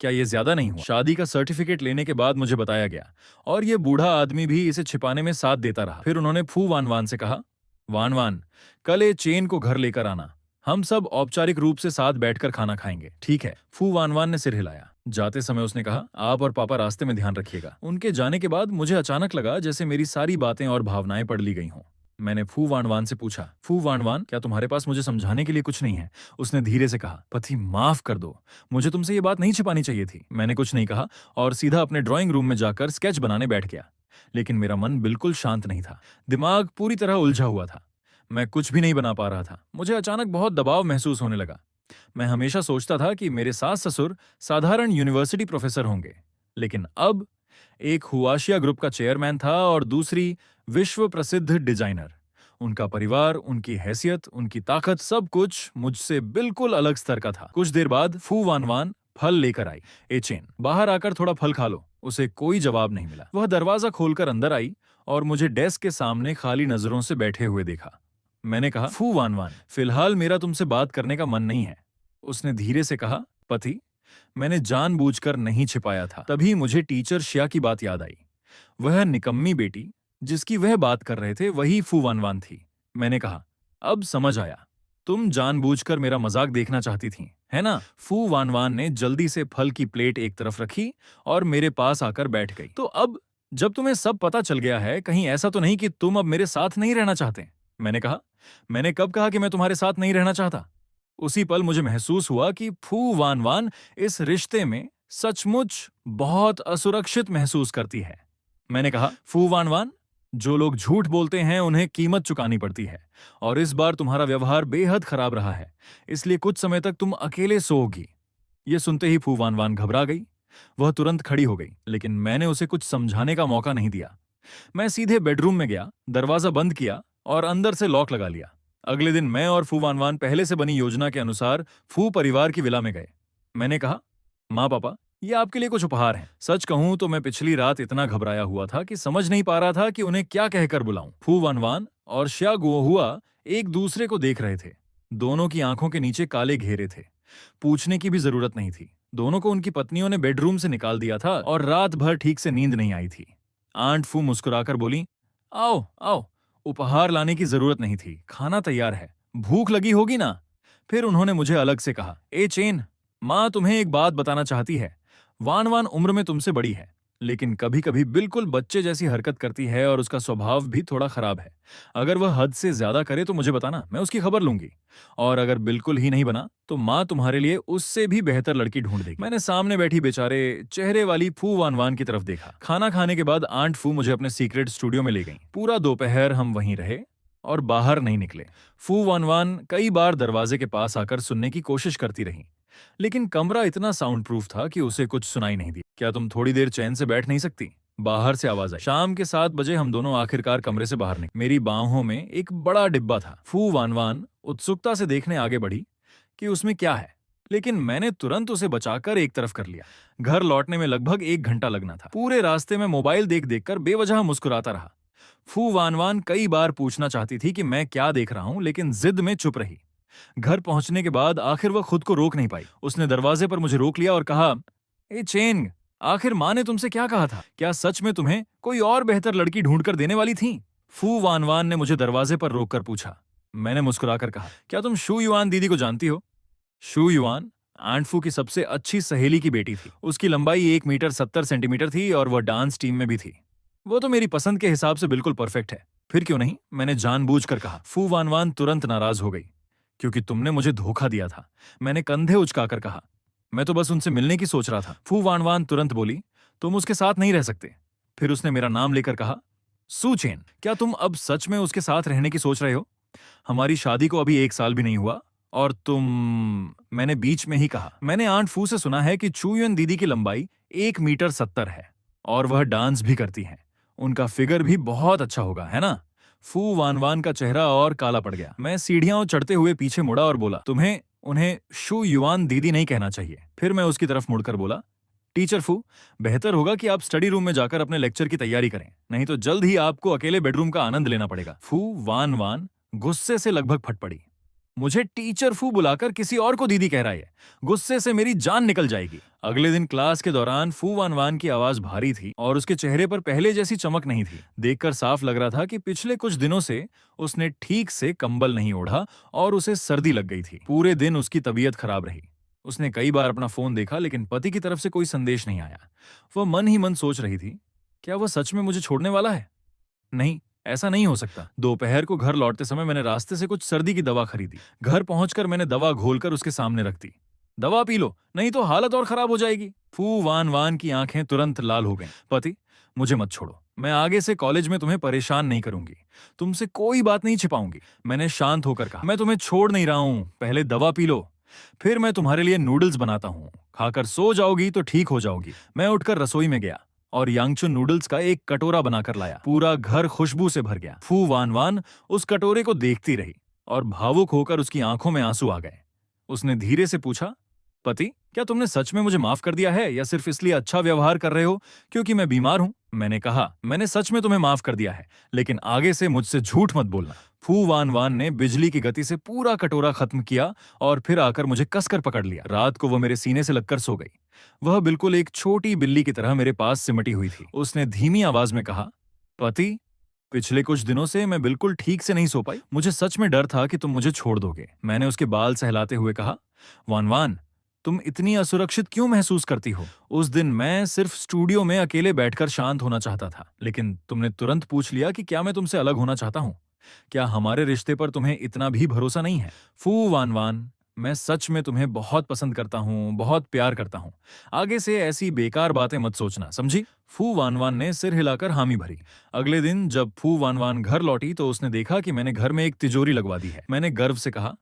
क्या ये ज्यादा नहीं हुआ? शादी का सर्टिफिकेट लेने के बाद मुझे बताया गया, और ये बूढ़ा आदमी भी इसे छिपाने में साथ देता रहा। फिर उन्होंने फू वान वान से कहा, वान वान, कल ये चेन को घर लेकर आना। हम सब औपचारिक रूप से साथ बैठकर खाना खाएंगे। ठीक है। फू वान वान ने सिर हिलाया। जाते समय उसने कहा, आप और पापा रास्ते में ध्यान रखिएगा। उनके जाने के बाद मुझे अचानक लगा जैसे मेरी सारी बातें और भावनाएं पढ़ ली गई हों। मैंने फू वानवान से पूछा, फू वानवान, क्या तुम्हारे पास मुझे समझाने के लिए कुछ नहीं है? उसने धीरे से कहा, पति माफ कर दो, मुझे तुमसे ये बात नहीं छिपानी चाहिए थी। मैंने कुछ नहीं कहा और सीधा अपने ड्राइंग रूम में जाकर स्केच बनाने बैठ गया। लेकिन मेरा मन बिल्कुल शांत नहीं था। दिमाग पूरी तरह उलझा हुआ था। मैं कुछ भी नहीं बना पा रहा था। मुझे अचानक बहुत दबाव महसूस होने लगा। मैं हमेशा सोचता था कि मेरे सास ससुर साधारण यूनिवर्सिटी प्रोफेसर होंगे, लेकिन अब एक हुआशिया ग्रुप का चेयरमैन था और दूसरी विश्व प्रसिद्ध डिजाइनर। उनका परिवार, उनकी हैसियत, उनकी ताकत, सब कुछ मुझसे बिल्कुल अलग स्तर का था। कुछ देर बाद फू वानवान फल लेकर आई। ए चेन, बाहर आकर थोड़ा फल खा लो। उसे कोई जवाब नहीं मिला। वह दरवाजा खोलकर अंदर आई और मुझे डेस्क के सामने खाली नजरों से बैठे हुए देखा। मैंने कहा, फू वानवान, फिलहाल मेरा तुमसे बात करने का मन नहीं है। उसने धीरे से कहा, पति, मैंने जानबूझकर नहीं छिपाया था। तभी मुझे टीचर शिया की बात याद आई। वह निकम्मी बेटी जिसकी वह बात कर रहे थे, वही फू वानवान थी। मैंने कहा, अब समझ आया, तुम जानबूझकर मेरा मजाक देखना चाहती थी, है ना? फू वानवान ने जल्दी से फल की प्लेट एक तरफ रखी और मेरे पास आकर बैठ गई। तो अब जब तुम्हें सब पता चल गया है, कहीं ऐसा तो नहीं कि तुम अब मेरे साथ नहीं रहना चाहते? मैंने कहा, मैंने कब कहा कि मैं तुम्हारे साथ नहीं रहना चाहता? उसी पल मुझे महसूस हुआ कि फू वानवान इस रिश्ते में सचमुच बहुत असुरक्षित महसूस करती है। मैंने कहा, फू वानवान, जो लोग झूठ बोलते हैं उन्हें कीमत चुकानी पड़ती है, और इस बार तुम्हारा व्यवहार बेहद खराब रहा है, इसलिए कुछ समय तक तुम अकेले सोओगी। ये सुनते ही फू वानवान घबरा गई। वह तुरंत खड़ी हो गई, लेकिन मैंने उसे कुछ समझाने का मौका नहीं दिया। मैं सीधे बेडरूम में गया, दरवाजा बंद किया और अंदर से लॉक लगा लिया। अगले दिन मैं और फू वानवान पहले से बनी योजना के अनुसार फू परिवार की विला में गए। मैंने कहा, माँ पापा, ये आपके लिए कुछ उपहार हैं। सच कहूं तो मैं पिछली रात इतना घबराया हुआ था कि समझ नहीं पा रहा था कि उन्हें क्या कहकर बुलाऊं। फू वानवान और श्या गुओहुआ एक दूसरे को देख रहे थे। दोनों की आंखों के नीचे काले घेरे थे। पूछने की भी जरूरत नहीं थी। दोनों को उनकी पत्नियों ने बेडरूम से निकाल दिया था और रात भर ठीक से नींद नहीं आई थी। आंट फू मुस्कुराकर बोली, आओ आओ, उपहार लाने की जरूरत नहीं थी, खाना तैयार है, भूख लगी होगी ना? फिर उन्होंने मुझे अलग से कहा, ए चेन, माँ तुम्हें एक बात बताना चाहती है। वान वान उम्र में तुमसे बड़ी है, लेकिन कभी कभी बिल्कुल बच्चे जैसी हरकत करती है और उसका स्वभाव भी थोड़ा खराब है। अगर वह हद से ज्यादा करे तो मुझे बताना, मैं उसकी खबर लूंगी। और अगर बिल्कुल ही नहीं बना तो माँ तुम्हारे लिए उससे भी बेहतर लड़की ढूंढ देगी। मैंने सामने बैठी बेचारे चेहरे वाली फू वान वान की तरफ देखा। खाना खाने के बाद आंट फू मुझे अपने सीक्रेट स्टूडियो में ले गई। पूरा दोपहर हम वहीं रहे और बाहर नहीं निकले। फू वान वान कई बार दरवाजे के पास आकर सुनने की कोशिश करती रही, लेकिन कमरा इतना साउंड प्रूफ था कि उसे कुछ सुनाई नहीं दिया। क्या तुम थोड़ी देर चैन से बैठ नहीं सकती? बाहर से आवाज आई। शाम के 7 बजे हम दोनों आखिरकार कमरे से बाहर निकले। मेरी बाहों में एक बड़ा डिब्बा था। फू वानवान उत्सुकता से देखने आगे बढ़ी कि उसमें क्या है, लेकिन मैंने तुरंत उसे बचाकर एक तरफ कर लिया। घर लौटने में लगभग 1 घंटा लगना था। पूरे रास्ते में मोबाइल देख देखकर बेवजह मुस्कुराता रहा। फू वानवान कई बार पूछना चाहती थी कि मैं क्या देख रहा हूं, लेकिन जिद में चुप रही। घर पहुंचने के बाद आखिर वह खुद को रोक नहीं पाई। उसने दरवाजे पर मुझे रोक लिया और कहा, ए चेंग, आखिर माँ ने तुमसे क्या कहा था? क्या सच में तुम्हें कोई और बेहतर लड़की ढूंढकर देने वाली थी? फू वानवान ने मुझे दरवाजे पर रोककर पूछा। मैंने मुस्कुराकर कहा, क्या तुम शू युआन दीदी को जानती हो? शू युआन आंट फू की सबसे अच्छी सहेली की बेटी थी। उसकी लंबाई 1 मीटर 70 सेंटीमीटर थी और वह डांस टीम में भी थी। वो तो मेरी पसंद के हिसाब से बिल्कुल परफेक्ट है। फिर क्यों नहीं, मैंने जानबूझकर कहा। फू वानवान तुरंत नाराज हो गई। क्योंकि तुमने मुझे धोखा दिया था, मैंने कंधे उचकाकर कहा। मैं तो बस उनसे मिलने की सोच रहा था। फू वानवान तुरंत बोली, तुम उसके साथ नहीं रह सकते। फिर उसने मेरा नाम लेकर कहा, सू चेन, क्या तुम अब सच में उसके साथ रहने की सोच रहे हो? हमारी शादी को अभी 1 साल भी नहीं हुआ और तुम। मैंने बीच में ही कहा, मैंने आंट फू से सुना है कि चूयन दीदी की लंबाई 1 मीटर 70 है और वह डांस भी करती है। उनका फिगर भी बहुत अच्छा होगा, है ना? फू वान वान का चेहरा और काला पड़ गया। मैं सीढ़ियां चढ़ते हुए पीछे मुड़ा और बोला, तुम्हें उन्हें शू युआन दीदी नहीं कहना चाहिए। फिर मैं उसकी तरफ मुड़कर बोला, टीचर फू, बेहतर होगा कि आप स्टडी रूम में जाकर अपने लेक्चर की तैयारी करें, नहीं तो जल्द ही आपको अकेले बेडरूम का आनंद लेना पड़ेगा। फू वान वान गुस्से से लगभग फट पड़ी। मुझे टीचर फू बुलाकर किसी और को दीदी कह रहा है, गुस्से से मेरी जान निकल जाएगी। अगले दिन क्लास के दौरान फू वान वान की आवाज भारी थी और उसके चेहरे पर पहले जैसी चमक नहीं थी। देखकर साफ लग रहा था कि पिछले कुछ दिनों से उसने ठीक से कंबल नहीं ओढ़ा और उसे सर्दी लग गई थी। पूरे दिन उसकी तबीयत खराब रही। उसने कई बार अपना फोन देखा लेकिन पति की तरफ से कोई संदेश नहीं आया। वह मन ही मन सोच रही थी, क्या वह सच में मुझे छोड़ने वाला है? नहीं, ऐसा नहीं हो सकता। दोपहर को घर लौटते समय मैंने रास्ते से कुछ सर्दी की दवा खरीदी। घर पहुंचकर मैंने दवा घोलकर उसके सामने रख दी। दवा पी लो, नहीं तो हालत और खराब हो जाएगी। फू वान वान की आंखें तुरंत लाल हो गईं। पति, मुझे मत छोड़ो। मैं आगे से कॉलेज में तुम्हें परेशान नहीं करूंगी। तुमसे कोई बात नहीं छिपाऊंगी। मैंने शांत होकर कहा, मैं तुम्हें छोड़ नहीं रहा हूं, पहले दवा पी लो, फिर मैं तुम्हारे लिए नूडल्स बनाता हूं। खाकर सो जाओगी तो ठीक हो जाओगी। मैं उठकर रसोई में गया और यांगचुन नूडल्स का एक कटोरा बनाकर लाया। पूरा घर खुशबू से भर गया। फू वान वान उस कटोरे को देखती रही और भावुक होकर उसकी आंखों में आंसू आ गए। उसने धीरे से पूछा, पति, क्या तुमने सच में मुझे माफ कर दिया है या सिर्फ इसलिए अच्छा व्यवहार कर रहे हो क्योंकि मैं बीमार हूं? मैंने कहा, मैंने सच में तुम्हें माफ कर दिया है, लेकिन आगे से मुझसे झूठ मत बोलना। फू वान वान ने बिजली की गति से पूरा कटोरा खत्म किया और फिर आकर मुझे कसकर पकड़ लिया। रात को वो मेरे सीने से लगकर सो गई। वह बिल्कुल एक छोटी बिल्ली की तरह मेरे पास सिमटी हुई थी। उसने धीमी आवाज में कहा, पति, पिछले कुछ दिनों से मैं बिल्कुल ठीक से नहीं सो पाई। मुझे सच में डर था कि तुम मुझे छोड़ दोगे। मैंने उसके बाल सहलाते हुए कहा, वान वान, तुम इतनी असुरक्षित क्यों महसूस करती हो? उस दिन मैं सिर्फ स्टूडियो में अकेले बैठकर शांत होना चाहता था, लेकिन तुमने तुरंत पूछ लिया कि क्या मैं तुमसे अलग होना चाहता हूं। क्या हमारे रिश्ते पर तुम्हें इतना भी भरोसा नहीं है? फू वान वान, मैं सच में तुम्हें बहुत पसंद करता हूँ, बहुत प्यार करता हूँ। आगे से ऐसी बेकार बातें मत सोचना, समझी? फू वान वान ने सिर हिलाकर हामी भरी। अगले दिन जब फू वान वान घर लौटी तो उसने देखा कि मैंने घर में एक तिजोरी लगवा दी है। मैंने गर्व से कहा,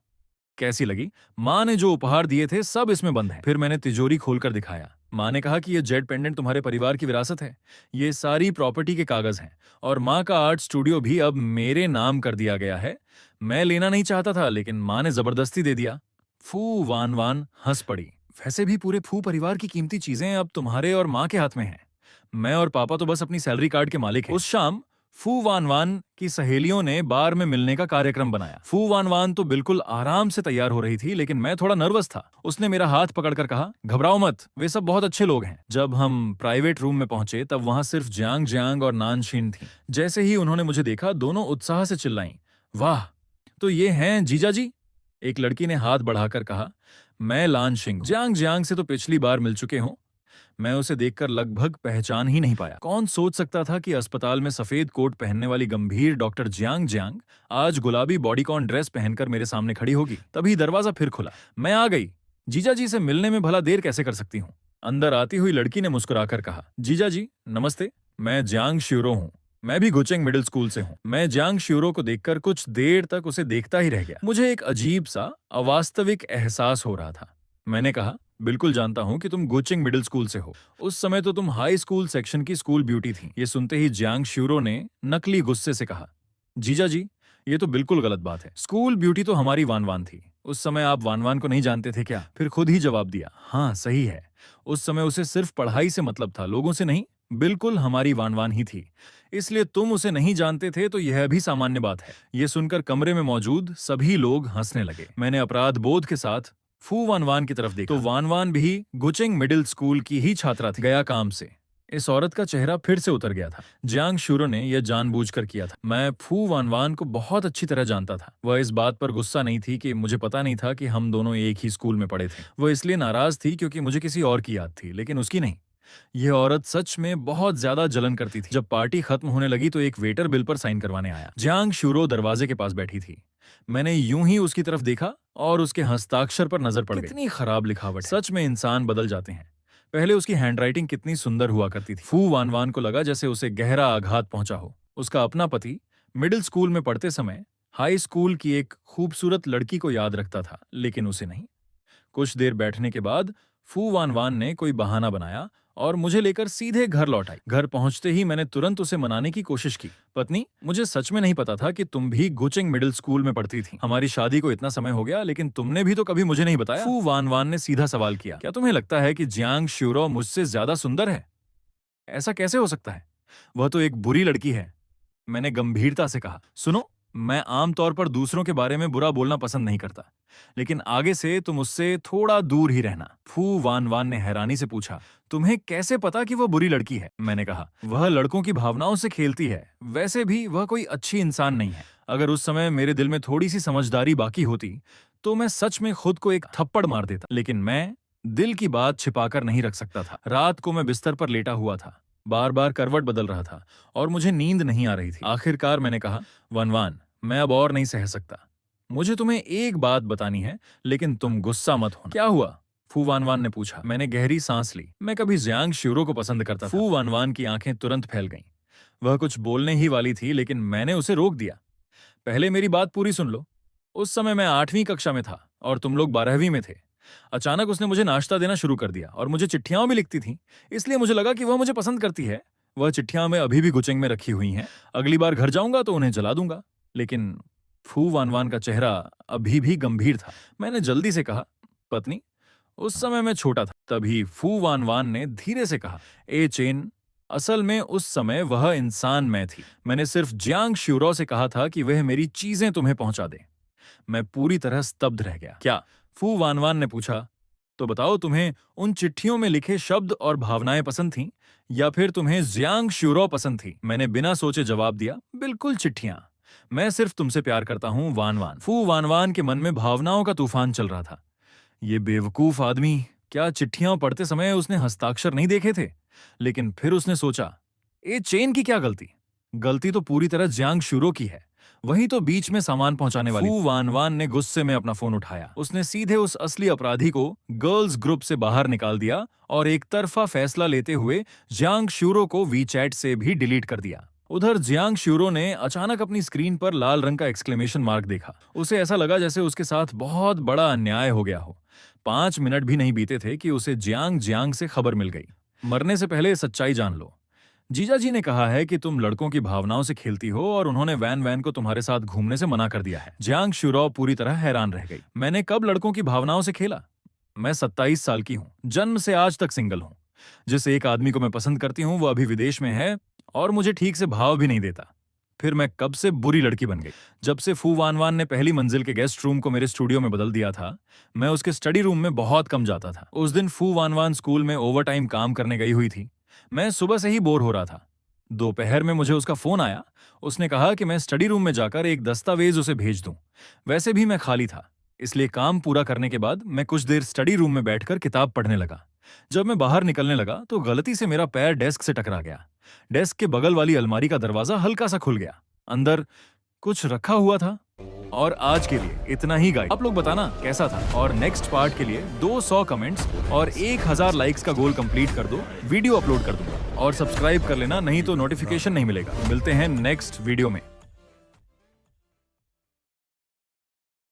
कैसी लगी? माँ ने जो उपहार दिए थे सब इसमें बंद है। फिर मैंने तिजोरी खोलकर दिखाया। माँ ने कहा कि ये जेड पेंडेंट तुम्हारे परिवार की विरासत है। ये सारी प्रॉपर्टी के कागज हैं और माँ का आर्ट स्टूडियो भी अब मेरे नाम कर दिया गया है। मैं लेना नहीं चाहता था लेकिन माँ ने जबरदस्ती दे दिया। फू वान वान हंस पड़ी। वैसे भी पूरे फू परिवार की कीमती चीजें अब तुम्हारे और माँ के हाथ में हैं। मैं और पापा तो बस अपनी सैलरी कार्ड के मालिक हैं। उस शाम फू वान वान की सहेलियों ने बार में मिलने का कार्यक्रम बनाया। फू वान वान तो बिल्कुल आराम से तैयार हो रही थी लेकिन मैं थोड़ा नर्वस था। उसने मेरा हाथ पकड़कर कहा, घबराओ मत, वे सब बहुत अच्छे लोग हैं। जब हम प्राइवेट रूम में पहुंचे तब वहां सिर्फ जियांग जियांग और नानशीन थी। जैसे ही उन्होंने मुझे देखा, दोनों उत्साह से चिल्लाईं, वाह, तो ये हैं जीजा जी? एक लड़की ने हाथ बढ़ाकर कहा, मैं लानशिंग, जियांग जियांग से तो पिछली बार मिल चुके हूं। मैं उसे देखकर लगभग पहचान ही नहीं पाया। कौन सोच सकता था कि अस्पताल में सफेद कोट पहनने वाली गंभीर डॉक्टर जियांग जियांग आज गुलाबी बॉडीकॉन ड्रेस पहनकर मेरे सामने खड़ी होगी। तभी दरवाजा फिर खुला। मैं आ गई। जीजा जी से मिलने में भला देर कैसे कर सकती हूँ? अंदर आती हुई लड़की ने मुस्कुराकर कहा, जीजा जी नमस्ते, मैं जियांग श्यूरो हूँ। मैं भी गुचेंग मिडिल स्कूल से हूँ। मैं जियांग श्यूरो को देखकर कुछ देर तक उसे देखता ही रह गया। मुझे एक अजीब सा अवास्तविक एहसास हो रहा था। मैंने कहा, बिल्कुल जानता हूं कि तुम गुचिंग मिडिल स्कूल से हो। उस समय तो तुम हाई स्कूल सेक्शन की स्कूल ब्यूटी थी। ये सुनते ही जियांग श्यूरो ने नकली गुस्से से कहा, जीजा जी, ये तो बिल्कुल गलत बात है। स्कूल ब्यूटी तो हमारी वान वान थी। उस समय आप वान वान को नहीं जानते थे क्या? फिर खुद ही जवाब दिया, हाँ सही है। उस समय उसे सिर्फ पढ़ाई से मतलब था, लोगों से नहीं। बिल्कुल हमारी वान वान ही थी। इसलिए तुम उसे नहीं जानते थे तो यह भी सामान्य बात है। ये सुनकर कमरे में मौजूद सभी लोग हंसने लगे। मैंने अपराध बोध के साथ फू वान वान की तरफ देखा तो वान वान भी गुचिंग मिडिल स्कूल की ही छात्रा थी। गया काम से इस औरत का चेहरा फिर से उतर गया था। जियांग श्यूरो ने यह जानबूझकर किया था। मैं फू वान वान को बहुत अच्छी तरह जानता था। वह इस बात पर गुस्सा नहीं थी कि मुझे पता नहीं था कि हम दोनों एक ही स्कूल में पढ़े थे। वह इसलिए नाराज थी क्योंकि मुझे किसी और की याद थी, लेकिन उसकी नहीं। यह औरत सच में बहुत ज्यादा जलन करती थी। जब पार्टी खत्म होने लगी तो एक वेटर बिल पर साइन करवाने आया। जियांग श्यूरो दरवाजे के पास बैठी थी। मैंने यूं ही उसकी तरफ देखा और उसके हस्ताक्षर पर नजर पड़ गई। कितनी खराब लिखावट है। सच में इंसान बदल जाते हैं। पहले उसकी हैंडराइटिंग कितनी सुंदर हुआ करती थी। फू वान वान को लगा जैसे उसे गहरा आघात पहुंचा हो। उसका अपना पति मिडिल स्कूल में पढ़ते समय हाई स्कूल की एक खूबसूरत लड़की को याद रखता था, लेकिन उसे नहीं। कुछ देर बैठने के बाद फू वान वान ने कोई बहाना बनाया और मुझे लेकर सीधे घर लौट आई। घर पहुंचते ही मैंने तुरंत उसे मनाने की कोशिश की। पत्नी, मुझे सच में नहीं पता था कि तुम भी गुचिंग मिडिल स्कूल में पढ़ती थी। हमारी शादी को इतना समय हो गया, लेकिन तुमने भी तो कभी मुझे नहीं बताया। फू वान वान ने सीधा सवाल किया, क्या तुम्हें लगता है कि जियांग श्यूरो मुझसे ज्यादा सुंदर है? ऐसा कैसे हो सकता है? वह तो एक बुरी लड़की है। मैंने गंभीरता से कहा, सुनो, मैं आमतौर पर दूसरों के बारे में बुरा बोलना पसंद नहीं करता, लेकिन आगे से तुम उससे थोड़ा दूर ही रहना। फू वान वान ने हैरानी से पूछा, तुम्हें कैसे पता कि वह बुरी लड़की है? मैंने कहा, वह लड़कों की भावनाओं से खेलती है। वैसे भी वह कोई अच्छी इंसान नहीं है। अगर उस समय मेरे दिल में थोड़ी सी समझदारी बाकी होती तो मैं सच में खुद को एक थप्पड़ मार देता, लेकिन मैं दिल की बात छिपाकर नहीं रख सकता था। रात को मैं बिस्तर पर लेटा हुआ था, बार बार करवट बदल रहा था और मुझे नींद नहीं आ रही थी। आखिरकार मैंने कहा, वनवान, मैं अब और नहीं सह सकता। मुझे तुम्हें एक बात बतानी है, लेकिन तुम गुस्सा मत होना। क्या हुआ? फू वानवान ने पूछा। मैंने गहरी सांस ली। मैं कभी जियांग श्यूरो को पसंद करता था। फू वानवान की आंखें तुरंत फैल गईं। वह कुछ बोलने ही वाली थी, लेकिन मैंने उसे रोक दिया। पहले मेरी बात पूरी सुन लो। उस समय मैं 8वीं कक्षा में था और तुम लोग 12वीं में थे। अचानक उसने मुझे नाश्ता देना शुरू कर दिया और मुझे चिट्ठियां भी लिखती थी, इसलिए मुझे लगा कि वह मुझे पसंद करती है। वह चिट्ठियां मैं अभी भी गुचिंग में रखी हुई हैं। अगली बार घर जाऊंगा तो उन्हें जला दूंगा। लेकिन फू वानवान का चेहरा अभी भी गंभीर था। मैंने जल्दी से कहा, पत्नी, उस समय मैं छोटा था। तभी फू वानवान ने धीरे से कहा, ए चेन, असल में उस समय वह इंसान मैं थी। मैंने सिर्फ जियांग श्यूरो से कहा था कि वह मेरी चीजें तुम्हें पहुंचा दे। मैं पूरी तरह स्तब्ध रह गया। क्या? फू वानवान ने पूछा। तो बताओ, तुम्हें उन चिट्ठियों में लिखे शब्द और भावनाएं पसंद थीं, या फिर तुम्हें जियांग श्यूरो पसंद थी? मैंने बिना सोचे जवाब दिया, बिल्कुल चिट्ठियां। मैं सिर्फ तुमसे प्यार करता हूं, वानवान। फू वानवान के मन में भावनाओं का तूफान चल रहा था। ये बेवकूफ आदमी, क्या चिट्ठियां पढ़ते समय उसने हस्ताक्षर नहीं देखे थे? लेकिन फिर उसने सोचा, ए चेन की क्या गलती? गलती तो पूरी तरह जियांग श्यूरो की है। वही तो बीच में सामान पहुंचाने वाली। फू वानवान ने गुस्से में अपना फोन उठाया। उसने सीधे उस असली अपराधी को गर्ल्स ग्रुप से बाहर निकाल दिया और एक तरफा फैसला लेते हुए जियांग श्यूरो को वीचैट से भी डिलीट कर दिया। उधर जियांग श्यूरो ने अचानक अपनी स्क्रीन पर लाल रंग का एक्सक्लेमेशन मार्क देखा। उसे ऐसा लगा जैसे उसके साथ बहुत बड़ा अन्याय हो गया हो। 5 मिनट भी नहीं बीते थे कि उसे जियांग जियांग से खबर मिल गई। मरने से पहले सच्चाई जान लो। जीजा जी ने कहा है कि तुम लड़कों की भावनाओं से खेलती हो और उन्होंने वैन वैन को तुम्हारे साथ घूमने से मना कर दिया है। जियांग श्यूरो पूरी तरह हैरान रह गई। मैंने कब लड़कों की भावनाओं से खेला? मैं 27 साल की हूँ, जन्म से आज तक सिंगल हूँ। जिस एक आदमी को मैं पसंद करती हूँ वो अभी विदेश में है और मुझे ठीक से भाव भी नहीं देता। फिर मैं कब से बुरी लड़की बन गई? जब से फू वानवान ने पहली मंजिल के गेस्ट रूम को मेरे स्टूडियो में बदल दिया था, मैं उसके स्टडी रूम में बहुत कम जाता था। उस दिन फू वानवान स्कूल में ओवरटाइम काम करने गई हुई थी। मैं सुबह से ही बोर हो रहा था। दोपहर में मुझे उसका फोन आया। उसने कहा कि मैं स्टडी रूम में जाकर एक दस्तावेज उसे भेज दूं। वैसे भी मैं खाली था, इसलिए काम पूरा करने के बाद मैं कुछ देर स्टडी रूम में बैठकर किताब पढ़ने लगा। जब मैं बाहर निकलने लगा तो गलती से मेरा पैर डेस्क से टकरा गया। डेस्क के बगल वाली अलमारी का दरवाजा हल्का सा खुल गया। अंदर कुछ रखा हुआ था। और आज के लिए इतना ही गाइस। आप लोग बताना कैसा था, और नेक्स्ट पार्ट के लिए 200 कमेंट्स और 1000 लाइक्स का गोल कंप्लीट कर दो। वीडियो अपलोड कर दूंगा और सब्सक्राइब कर लेना, नहीं तो नोटिफिकेशन नहीं मिलेगा। मिलते हैं नेक्स्ट वीडियो में।